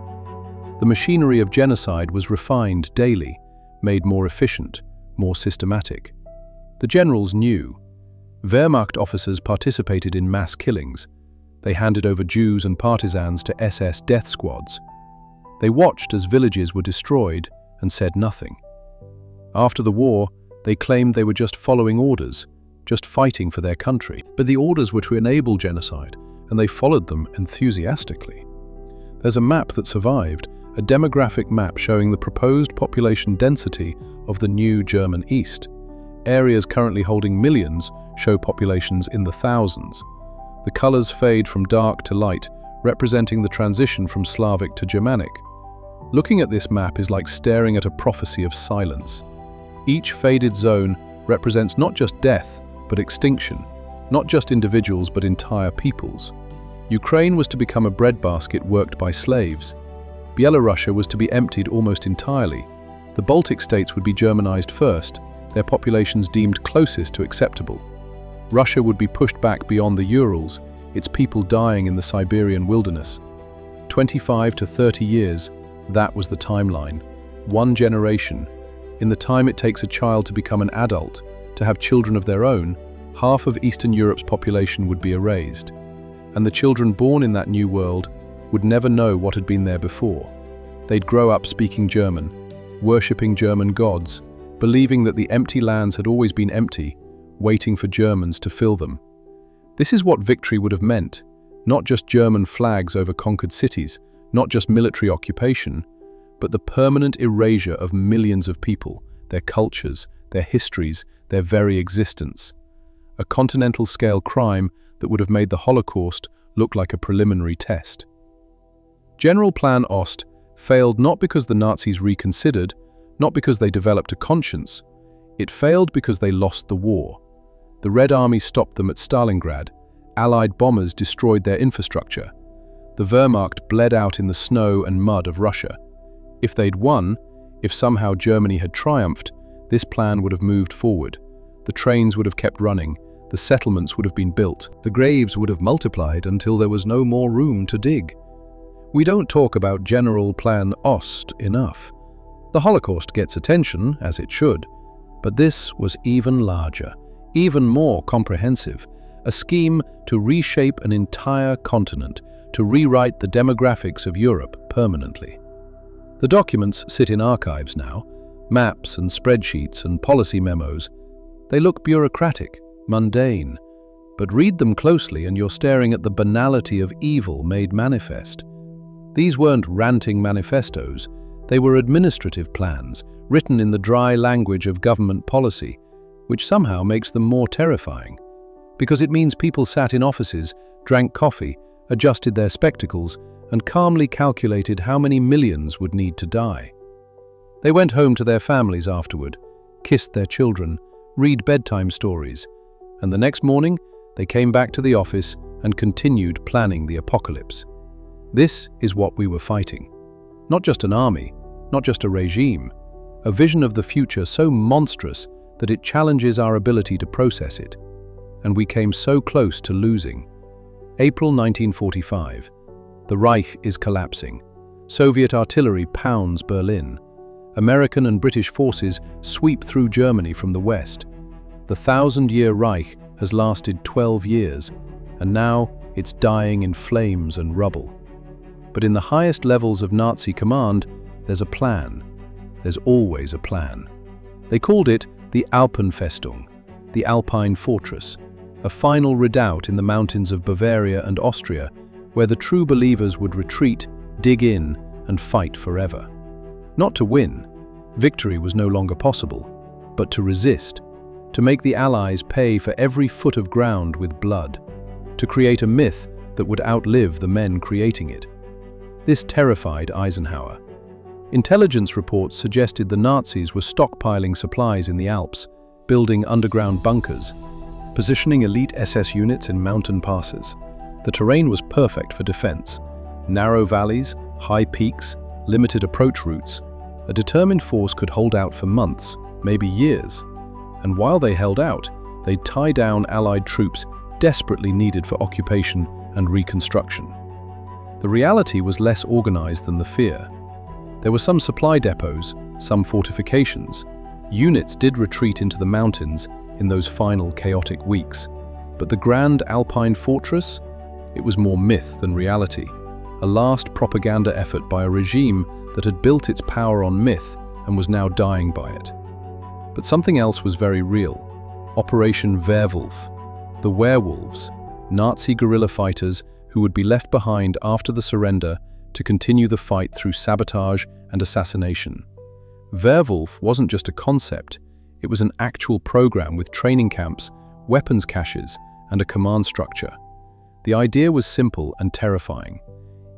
The machinery of genocide was refined daily, made more efficient, more systematic. The generals knew. Wehrmacht officers participated in mass killings. They handed over Jews and partisans to SS death squads. They watched as villages were destroyed and said nothing. After the war, they claimed they were just following orders, just fighting for their country. But the orders were to enable genocide, and they followed them enthusiastically. There's a map that survived, a demographic map showing the proposed population density of the new German East. Areas currently holding millions show populations in the thousands. The colors fade from dark to light, representing the transition from Slavic to Germanic. Looking at this map is like staring at a prophecy of silence. Each faded zone represents not just death, but extinction, not just individuals, but entire peoples. Ukraine was to become a breadbasket worked by slaves. Belarus was to be emptied almost entirely. The Baltic states would be Germanized first, their populations deemed closest to acceptable. Russia would be pushed back beyond the Urals, its people dying in the Siberian wilderness. 25 to 30 years, that was the timeline. One generation. In the time it takes a child to become an adult, to have children of their own, half of Eastern Europe's population would be erased. And the children born in that new world would never know what had been there before. They'd grow up speaking German, worshipping German gods, believing that the empty lands had always been empty, waiting for Germans to fill them. This is what victory would have meant, not just German flags over conquered cities, not just military occupation, but the permanent erasure of millions of people, their cultures, their histories, their very existence. A continental-scale crime that would have made the Holocaust look like a preliminary test. General Plan Ost failed not because the Nazis reconsidered, not because they developed a conscience. It failed because they lost the war. The Red Army stopped them at Stalingrad. Allied bombers destroyed their infrastructure. The Wehrmacht bled out in the snow and mud of Russia. If they'd won, if somehow Germany had triumphed, This plan would have moved forward. The trains would have kept running, the settlements would have been built, the graves would have multiplied until there was no more room to dig. We don't talk about General Plan Ost enough. The Holocaust gets attention, as it should, but this was even larger, even more comprehensive, a scheme to reshape an entire continent, to rewrite the demographics of Europe permanently. The documents sit in archives now, maps and spreadsheets and policy memos. They look bureaucratic, mundane, but read them closely and you're staring at the banality of evil made manifest. These weren't ranting manifestos, they were administrative plans, written in the dry language of government policy, which somehow makes them more terrifying. Because it means people sat in offices, drank coffee, adjusted their spectacles, and calmly calculated how many millions would need to die. They went home to their families afterward, kissed their children, read bedtime stories, and the next morning they came back to the office and continued planning the apocalypse. This is what we were fighting. Not just an army, not just a regime, a vision of the future so monstrous that it challenges our ability to process it. And we came so close to losing. April 1945. The Reich is collapsing. Soviet artillery pounds Berlin. American and British forces sweep through Germany from the west. The 1,000-year Reich has lasted 12 years, and now it's dying in flames and rubble. But in the highest levels of Nazi command, there's a plan. There's always a plan. They called it the Alpenfestung, the Alpine Fortress, a final redoubt in the mountains of Bavaria and Austria, where the true believers would retreat, dig in, and fight forever. Not to win. Victory was no longer possible, but to resist, to make the Allies pay for every foot of ground with blood, to create a myth that would outlive the men creating it. This terrified Eisenhower. Intelligence reports suggested the Nazis were stockpiling supplies in the Alps, building underground bunkers, positioning elite SS units in mountain passes. The terrain was perfect for defense. Narrow valleys, high peaks, limited approach routes. A determined force could hold out for months, maybe years. And while they held out, they'd tie down Allied troops desperately needed for occupation and reconstruction. The reality was less organized than the fear. There were some supply depots, some fortifications. Units did retreat into the mountains in those final chaotic weeks. But the grand Alpine fortress? It was more myth than reality. A last propaganda effort by a regime that had built its power on myth and was now dying by it. But something else was very real. Operation Werwolf. The werewolves, Nazi guerrilla fighters who would be left behind after the surrender to continue the fight through sabotage and assassination. Werwolf wasn't just a concept, it was an actual program with training camps, weapons caches, and a command structure. The idea was simple and terrifying.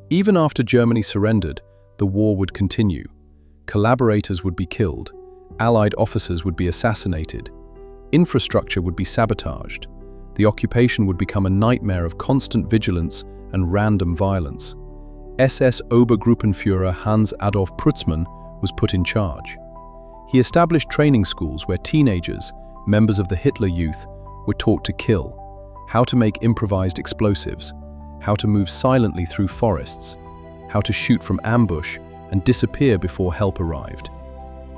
Even after Germany surrendered, the war would continue. Collaborators would be killed, Allied officers would be assassinated, infrastructure would be sabotaged. The occupation would become a nightmare of constant vigilance and random violence. SS Obergruppenführer Hans Adolf Prutzmann was put in charge. He established training schools where teenagers, members of the Hitler Youth, were taught to kill, how to make improvised explosives, how to move silently through forests, how to shoot from ambush and disappear before help arrived.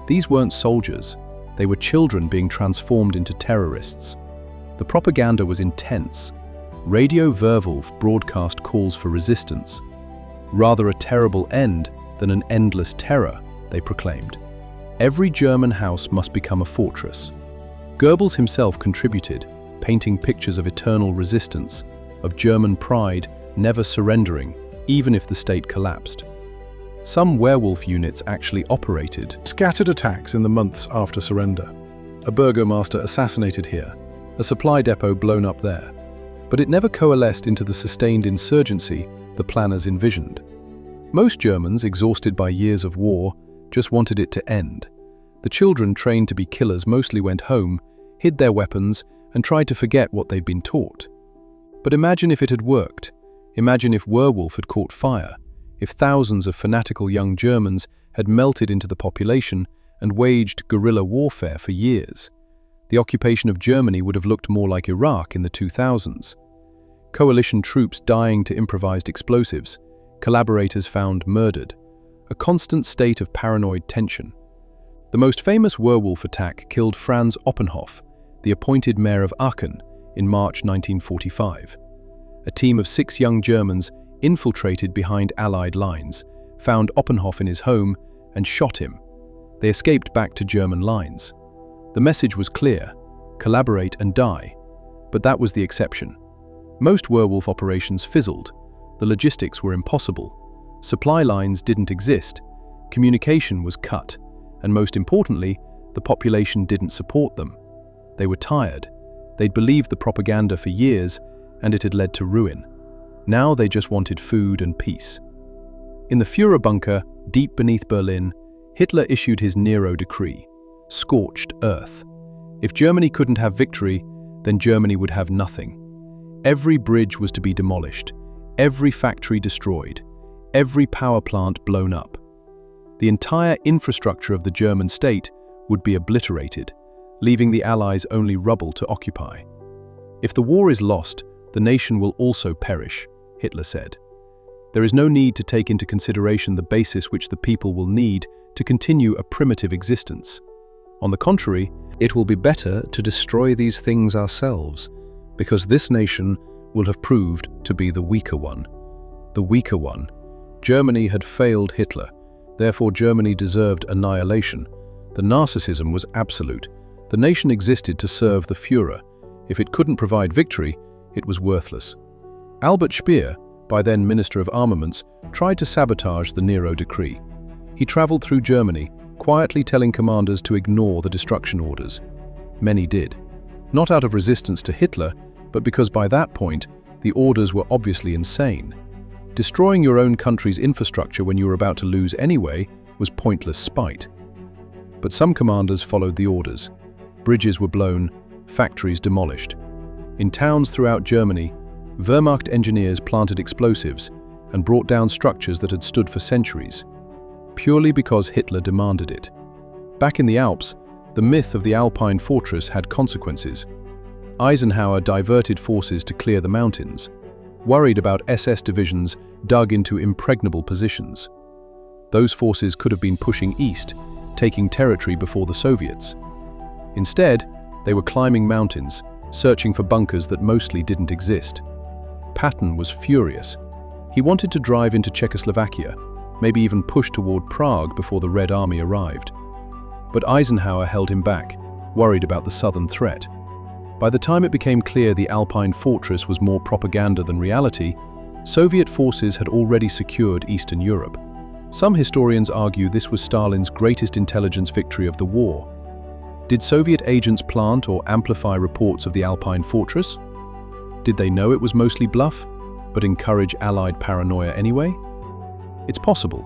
These weren't soldiers, they were children being transformed into terrorists. The propaganda was intense. Radio Werwolf broadcast calls for resistance. Rather a terrible end than an endless terror, they proclaimed. Every German house must become a fortress. Goebbels himself contributed, painting pictures of eternal resistance, of German pride never surrendering, even if the state collapsed. Some werewolf units actually operated. Scattered attacks in the months after surrender. A burgomaster assassinated here, a supply depot blown up there. But it never coalesced into the sustained insurgency the planners envisioned. Most Germans, exhausted by years of war, just wanted it to end. The children trained to be killers mostly went home, hid their weapons, and tried to forget what they'd been taught. But imagine if it had worked. Imagine if Werwolf had caught fire, if thousands of fanatical young Germans had melted into the population and waged guerrilla warfare for years. The occupation of Germany would have looked more like Iraq in the 2000s. Coalition troops dying to improvised explosives, collaborators found murdered, a constant state of paranoid tension. The most famous werewolf attack killed Franz Oppenhoff, the appointed mayor of Aachen, in March 1945. A team of 6 young Germans infiltrated behind Allied lines, found Oppenhoff in his home, and shot him. They escaped back to German lines. The message was clear: collaborate and die. But that was the exception. Most werewolf operations fizzled. The logistics were impossible. Supply lines didn't exist. Communication was cut. And most importantly, the population didn't support them. They were tired. They'd believed the propaganda for years, and it had led to ruin. Now they just wanted food and peace. In the Führer bunker, deep beneath Berlin, Hitler issued his Nero decree: scorched earth. If Germany couldn't have victory, then Germany would have nothing. Every bridge was to be demolished, every factory destroyed, every power plant blown up. The entire infrastructure of the German state would be obliterated, leaving the Allies only rubble to occupy. If the war is lost, the nation will also perish, Hitler said. There is no need to take into consideration the basis which the people will need to continue a primitive existence. On the contrary, it will be better to destroy these things ourselves, because this nation will have proved to be the weaker one. The weaker one. Germany had failed Hitler, therefore Germany deserved annihilation. The narcissism was absolute. The nation existed to serve the Führer. If it couldn't provide victory, it was worthless. Albert Speer, by then Minister of Armaments, tried to sabotage the Nero decree. He traveled through Germany, quietly telling commanders to ignore the destruction orders. Many did. Not out of resistance to Hitler, but because by that point, the orders were obviously insane. Destroying your own country's infrastructure when you were about to lose anyway was pointless spite. But some commanders followed the orders. Bridges were blown, factories demolished. In towns throughout Germany, Wehrmacht engineers planted explosives and brought down structures that had stood for centuries, purely because Hitler demanded it. Back in the Alps, the myth of the Alpine fortress had consequences. Eisenhower diverted forces to clear the mountains, worried about SS divisions dug into impregnable positions. Those forces could have been pushing east, taking territory before the Soviets. Instead, they were climbing mountains, searching for bunkers that mostly didn't exist. Patton was furious. He wanted to drive into Czechoslovakia, maybe even push toward Prague before the Red Army arrived. But Eisenhower held him back, worried about the southern threat. By the time it became clear the Alpine fortress was more propaganda than reality, Soviet forces had already secured Eastern Europe. Some historians argue this was Stalin's greatest intelligence victory of the war. Did Soviet agents plant or amplify reports of the Alpine fortress? Did they know it was mostly bluff, but encourage Allied paranoia anyway? It's possible.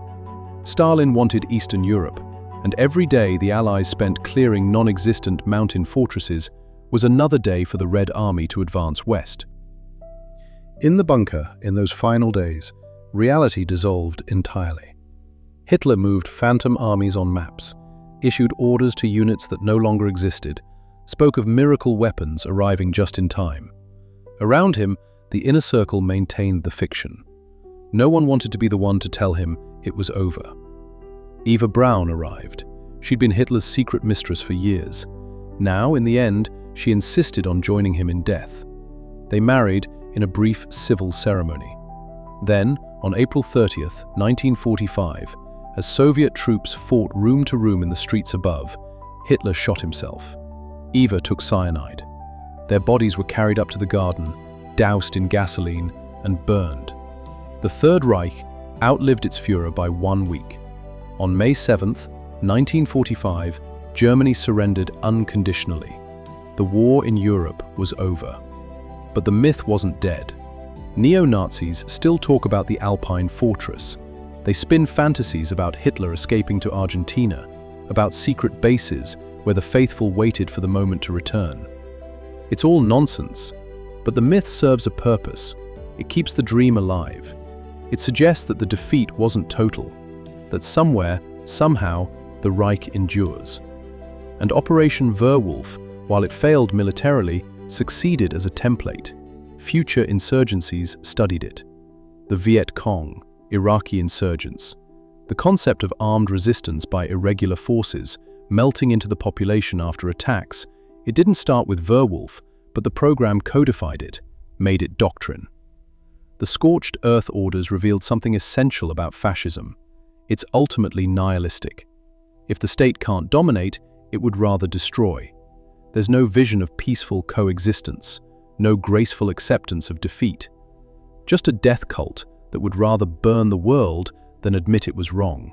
Stalin wanted Eastern Europe, and every day the Allies spent clearing non-existent mountain fortresses was another day for the Red Army to advance west. In the bunker, in those final days, reality dissolved entirely. Hitler moved phantom armies on maps, issued orders to units that no longer existed, spoke of miracle weapons arriving just in time. Around him, the inner circle maintained the fiction. No one wanted to be the one to tell him it was over. Eva Braun arrived. She'd been Hitler's secret mistress for years. Now, in the end, she insisted on joining him in death. They married in a brief civil ceremony. Then, on April 30th, 1945, as Soviet troops fought room to room in the streets above, Hitler shot himself. Eva took cyanide. Their bodies were carried up to the garden, doused in gasoline, and burned. The Third Reich outlived its Führer by 1 week. On May 7th, 1945, Germany surrendered unconditionally. The war in Europe was over. But the myth wasn't dead. Neo-Nazis still talk about the Alpine fortress. They spin fantasies about Hitler escaping to Argentina, about secret bases where the faithful waited for the moment to return. It's all nonsense, but the myth serves a purpose. It keeps the dream alive. It suggests that the defeat wasn't total, that somewhere, somehow, the Reich endures. And Operation Werwolf, while it failed militarily, succeeded as a template. Future insurgencies studied it. The Viet Cong, Iraqi insurgents. The concept of armed resistance by irregular forces melting into the population after attacks, it didn't start with Werwolf, but the program codified it, made it doctrine. The scorched earth orders revealed something essential about fascism. It's ultimately nihilistic. If the state can't dominate, it would rather destroy. There's no vision of peaceful coexistence, no graceful acceptance of defeat. Just a death cult that would rather burn the world than admit it was wrong.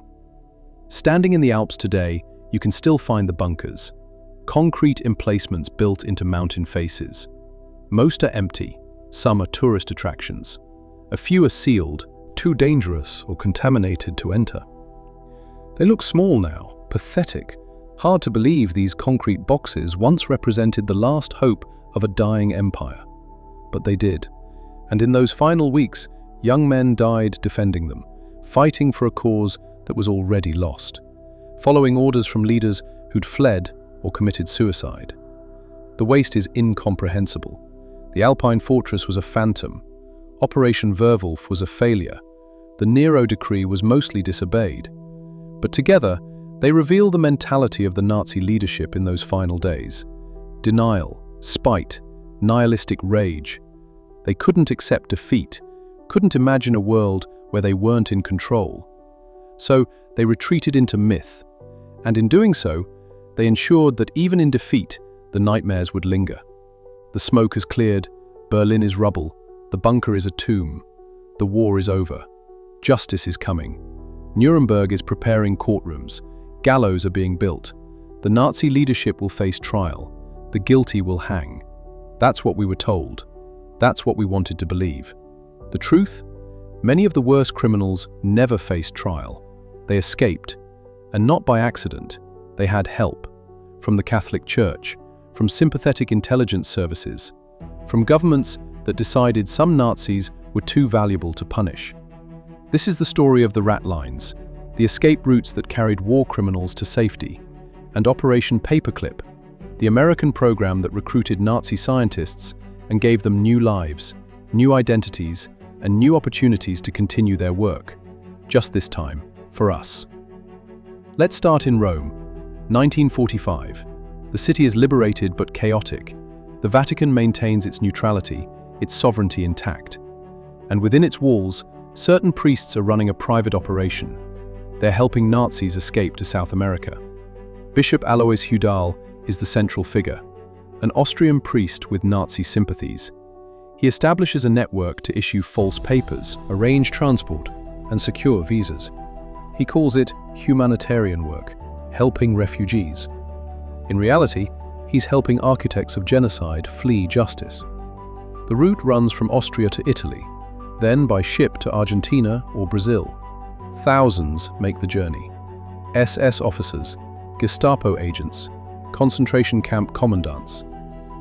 Standing in the Alps today, you can still find the bunkers, concrete emplacements built into mountain faces. Most are empty, some are tourist attractions. A few are sealed, too dangerous or contaminated to enter. They look small now, pathetic. Hard to believe these concrete boxes once represented the last hope of a dying empire. But they did. And in those final weeks, young men died defending them, fighting for a cause that was already lost, following orders from leaders who'd fled or committed suicide. The waste is incomprehensible. The Alpine fortress was a phantom. Operation Werwolf was a failure. The Nero decree was mostly disobeyed. But together, they reveal the mentality of the Nazi leadership in those final days. Denial, spite, nihilistic rage. They couldn't accept defeat, couldn't imagine a world where they weren't in control. So they retreated into myth, and in doing so, they ensured that even in defeat, the nightmares would linger. The smoke has cleared, Berlin is rubble, the bunker is a tomb, the war is over, justice is coming. Nuremberg is preparing courtrooms, gallows are being built, the Nazi leadership will face trial, the guilty will hang. That's what we were told. That's what we wanted to believe. The truth? Many of the worst criminals never faced trial. They escaped, and not by accident. They had help from the Catholic Church, from sympathetic intelligence services, from governments that decided some Nazis were too valuable to punish. This is the story of the rat lines, the escape routes that carried war criminals to safety, and Operation Paperclip, the American program that recruited Nazi scientists and gave them new lives, new identities, and new opportunities to continue their work, just this time, for us. Let's start in Rome, 1945. The city is liberated but chaotic. The Vatican maintains its neutrality, its sovereignty intact. And within its walls, certain priests are running a private operation. They're helping Nazis escape to South America. Bishop Alois Hudal is the central figure, an Austrian priest with Nazi sympathies. He establishes a network to issue false papers, arrange transport, and secure visas. He calls it humanitarian work, helping refugees. In reality, he's helping architects of genocide flee justice. The route runs from Austria to Italy, then by ship to Argentina or Brazil. Thousands make the journey. SS officers, Gestapo agents, concentration camp commandants.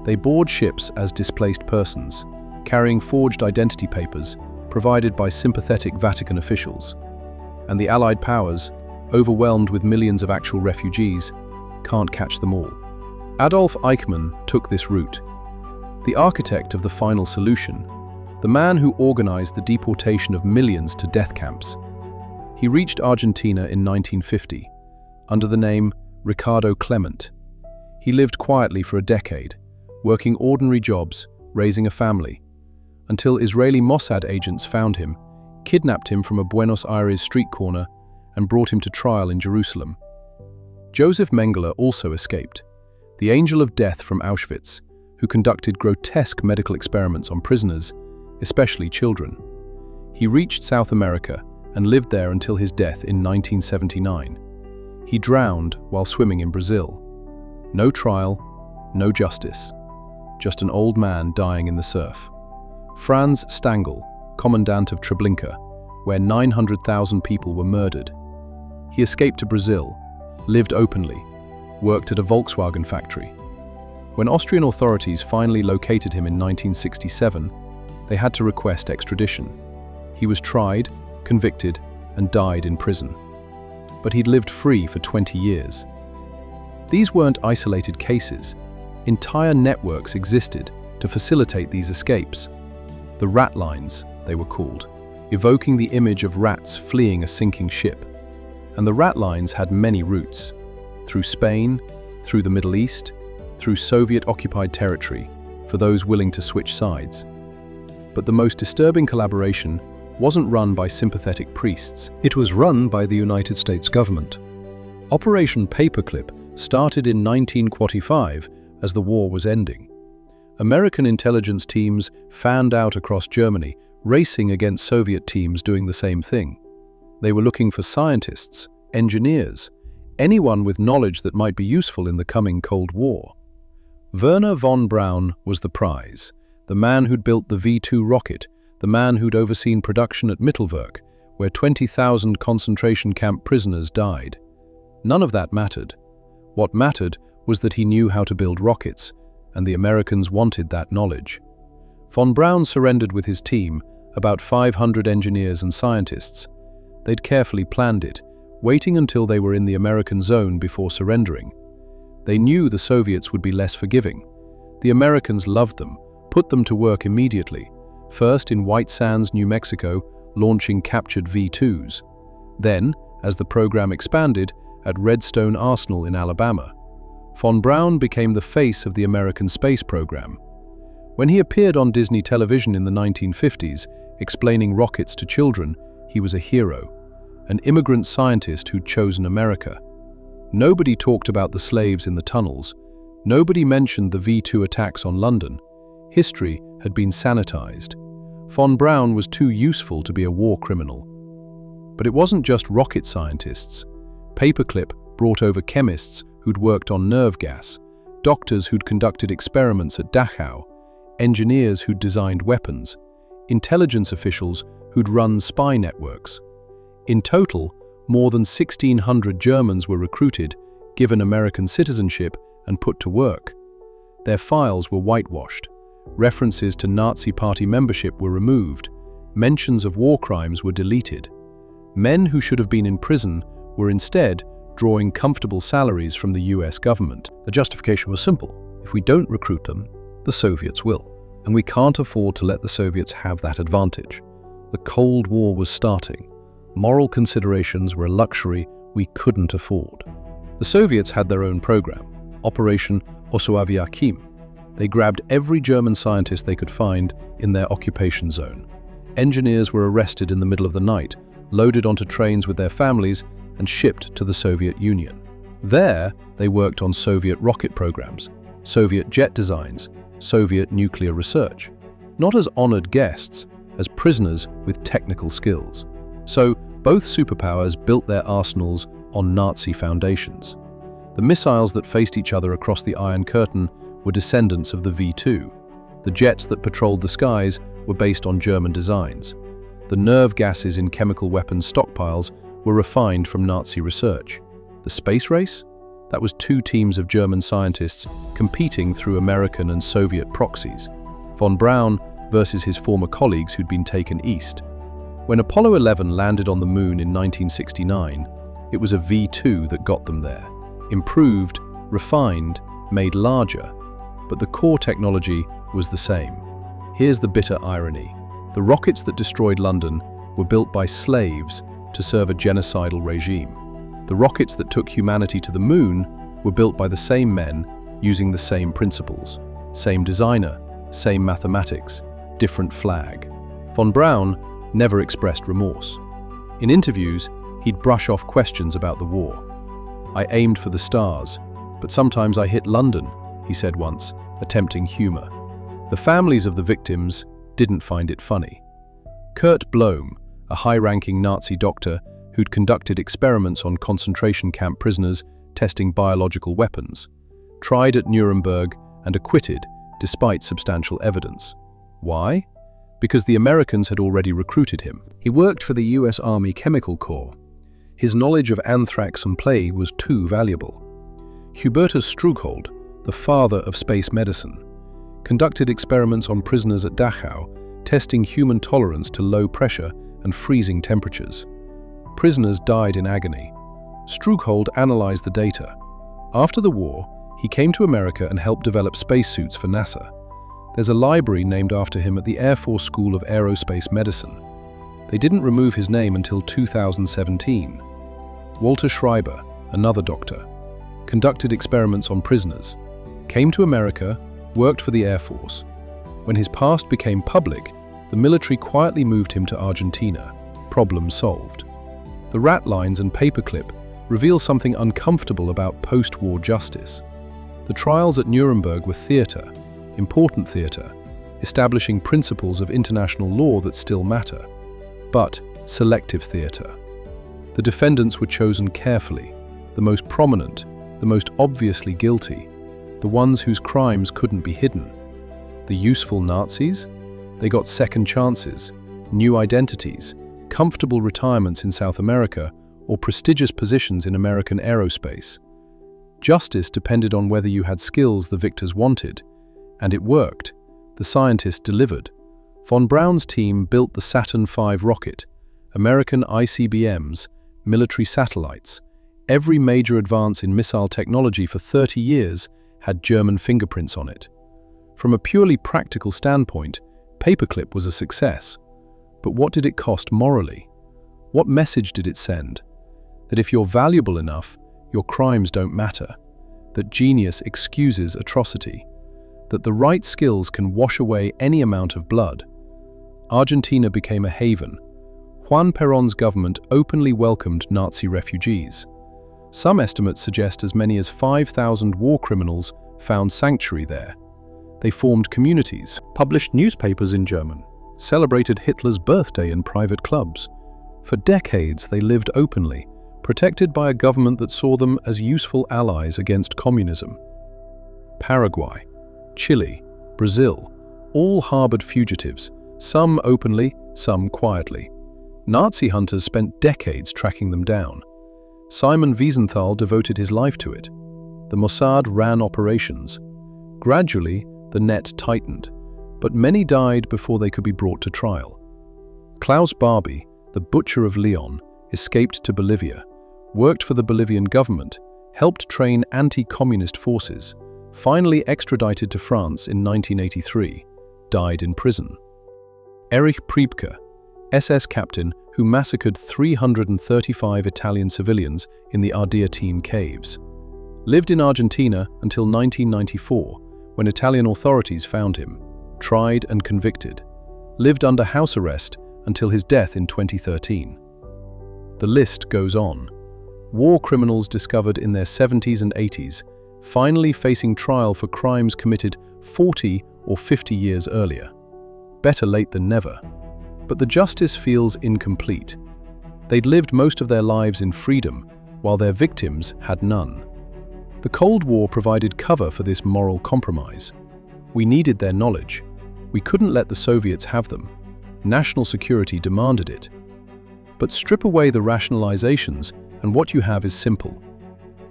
They board ships as displaced persons, carrying forged identity papers provided by sympathetic Vatican officials. And the Allied powers, overwhelmed with millions of actual refugees, can't catch them all. Adolf Eichmann took this route. The architect of the final solution, the man who organized the deportation of millions to death camps. He reached Argentina in 1950, under the name Ricardo Clement. He lived quietly for a decade, working ordinary jobs, raising a family, until Israeli Mossad agents found him, kidnapped him from a Buenos Aires street corner, and brought him to trial in Jerusalem. Joseph Mengele also escaped, the angel of death from Auschwitz, who conducted grotesque medical experiments on prisoners, especially children. He reached South America and lived there until his death in 1979. He drowned while swimming in Brazil. No trial, no justice, just an old man dying in the surf. Franz Stangl, commandant of Treblinka, where 900,000 people were murdered. He escaped to Brazil, lived openly, worked at a Volkswagen factory. When Austrian authorities finally located him in 1967, they had to request extradition. He was tried, convicted, and died in prison. but he'd lived free for 20 years. These weren't isolated cases. Entire networks existed to facilitate these escapes. The rat lines, they were called, evoking the image of rats fleeing a sinking ship. And the rat lines had many routes: through Spain, through the Middle East, through Soviet-occupied territory, for those willing to switch sides. But the most disturbing collaboration wasn't run by sympathetic priests. It was run by the United States government. Operation Paperclip started in 1945 as the war was ending. American intelligence teams fanned out across Germany, racing against Soviet teams doing the same thing. They were looking for scientists, engineers, anyone with knowledge that might be useful in the coming Cold War. Werner von Braun was the prize, the man who'd built the V-2 rocket, the man who'd overseen production at Mittelwerk, where 20,000 concentration camp prisoners died. None of that mattered. What mattered was that he knew how to build rockets, and the Americans wanted that knowledge. Von Braun surrendered with his team, about 500 engineers and scientists. They'd carefully planned it, waiting until they were in the American zone before surrendering. They knew the Soviets would be less forgiving. The Americans loved them, put them to work immediately, first in White Sands, New Mexico, launching captured V-2s. Then, as the program expanded, at Redstone Arsenal in Alabama. Von Braun became the face of the American space program. When he appeared on Disney television in the 1950s, explaining rockets to children, he was a hero, an immigrant scientist who'd chosen America. Nobody talked about the slaves in the tunnels. Nobody mentioned the V-2 attacks on London. History had been sanitized. Von Braun was too useful to be a war criminal. But it wasn't just rocket scientists. Paperclip brought over chemists who'd worked on nerve gas, doctors who'd conducted experiments at Dachau, engineers who'd designed weapons, intelligence officials who'd run spy networks. In total, more than 1,600 Germans were recruited, given American citizenship, and put to work. Their files were whitewashed. References to Nazi Party membership were removed. Mentions of war crimes were deleted. Men who should have been in prison were instead drawing comfortable salaries from the US government. The justification was simple. If we don't recruit them, the Soviets will. And we can't afford to let the Soviets have that advantage. The Cold War was starting. Moral considerations were a luxury we couldn't afford. The Soviets had their own program, Operation Ossoaviakim. They grabbed every German scientist they could find in their occupation zone. Engineers were arrested in the middle of the night, loaded onto trains with their families, and shipped to the Soviet Union. There, they worked on Soviet rocket programs, Soviet jet designs, Soviet nuclear research, not as honored guests, as prisoners with technical skills. So, both superpowers built their arsenals on Nazi foundations. The missiles that faced each other across the Iron Curtain were descendants of the V-2. The jets that patrolled the skies were based on German designs. The nerve gases in chemical weapons stockpiles were refined from Nazi research. The space race? That was two teams of German scientists competing through American and Soviet proxies. Von Braun versus his former colleagues who'd been taken east. When Apollo 11 landed on the moon in 1969, it was a V-2 that got them there. Improved, refined, made larger, but the core technology was the same. Here's the bitter irony. The rockets that destroyed London were built by slaves to serve a genocidal regime. The rockets that took humanity to the moon were built by the same men using the same principles. Same designer, same mathematics, different flag. Von Braun never expressed remorse. In interviews, he'd brush off questions about the war. "I aimed for the stars, but sometimes I hit London," he said once, attempting humor. The families of the victims didn't find it funny. Kurt Blome, a high-ranking Nazi doctor who'd conducted experiments on concentration camp prisoners testing biological weapons, tried at Nuremberg and acquitted despite substantial evidence. Why? Because the Americans had already recruited him. He worked for the US Army Chemical Corps. His knowledge of anthrax and plague was too valuable. Hubertus Strughold, the father of space medicine, conducted experiments on prisoners at Dachau, testing human tolerance to low pressure and freezing temperatures. Prisoners died in agony. Struckhold analyzed the data. After the war, he came to America and helped develop spacesuits for NASA. There's a library named after him at the Air Force School of Aerospace Medicine. They didn't remove his name until 2017. Walter Schreiber, another doctor, conducted experiments on prisoners, came to America, worked for the Air Force. When his past became public, the military quietly moved him to Argentina. Problem solved. The rat lines and paperclip reveal something uncomfortable about post-war justice. The trials at Nuremberg were theatre, important theatre, establishing principles of international law that still matter, but selective theatre. The defendants were chosen carefully, the most prominent, the most obviously guilty, the ones whose crimes couldn't be hidden. The useful Nazis? They got second chances, new identities, comfortable retirements in South America, or prestigious positions in American aerospace. Justice depended on whether you had skills the victors wanted, and it worked. The scientists delivered. Von Braun's team built the Saturn V rocket, American ICBMs, military satellites. Every major advance in missile technology for 30 years had German fingerprints on it. From a purely practical standpoint, paperclip was a success. But what did it cost morally? What message did it send? That if you're valuable enough, your crimes don't matter. That genius excuses atrocity. That the right skills can wash away any amount of blood. Argentina became a haven. Juan Perón's government openly welcomed Nazi refugees. Some estimates suggest as many as 5,000 war criminals found sanctuary there. They formed communities, published newspapers in German, celebrated Hitler's birthday in private clubs. For decades they lived openly, protected by a government that saw them as useful allies against communism. Paraguay, Chile, Brazil, all harbored fugitives, some openly, some quietly. Nazi hunters spent decades tracking them down. Simon Wiesenthal devoted his life to it. The Mossad ran operations. Gradually, the net tightened, but many died before they could be brought to trial. Klaus Barbie, the butcher of Leon, escaped to Bolivia, worked for the Bolivian government, helped train anti-communist forces, finally extradited to France in 1983, died in prison. Erich Priebke, SS captain who massacred 335 Italian civilians in the Ardeatine caves, lived in Argentina until 1994, when Italian authorities found him, tried and convicted, lived under house arrest until his death in 2013. The list goes on. War criminals discovered in their 70s and 80s, finally facing trial for crimes committed 40 or 50 years earlier. Better late than never. But the justice feels incomplete. They'd lived most of their lives in freedom, while their victims had none. The Cold War provided cover for this moral compromise. We needed their knowledge. We couldn't let the Soviets have them. National security demanded it. But strip away the rationalizations, and what you have is simple.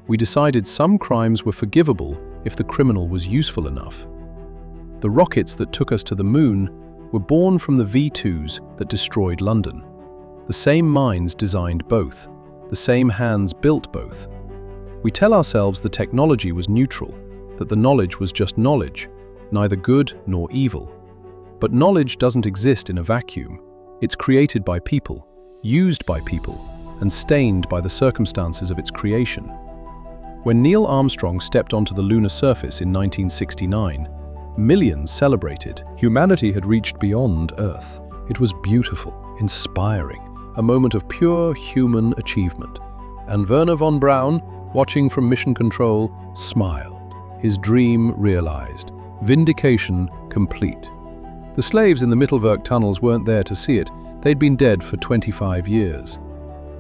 We decided some crimes were forgivable if the criminal was useful enough. The rockets that took us to the moon were born from the V-2s that destroyed London. The same minds designed both. The same hands built both. We tell ourselves the technology was neutral, that the knowledge was just knowledge, neither good nor evil. But knowledge doesn't exist in a vacuum. It's created by people, used by people, and stained by the circumstances of its creation. When Neil Armstrong stepped onto the lunar surface in 1969, millions celebrated. Humanity had reached beyond Earth. It was beautiful, inspiring, a moment of pure human achievement. And Werner von Braun, watching from mission control, smiled. His dream realized. Vindication complete. The slaves in the Mittelwerk tunnels weren't there to see it. They'd been dead for 25 years.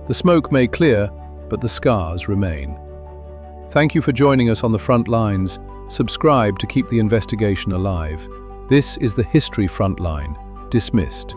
The smoke may clear, but the scars remain. Thank you for joining us on the front lines. Subscribe to keep the investigation alive. This is the History Frontline. Dismissed.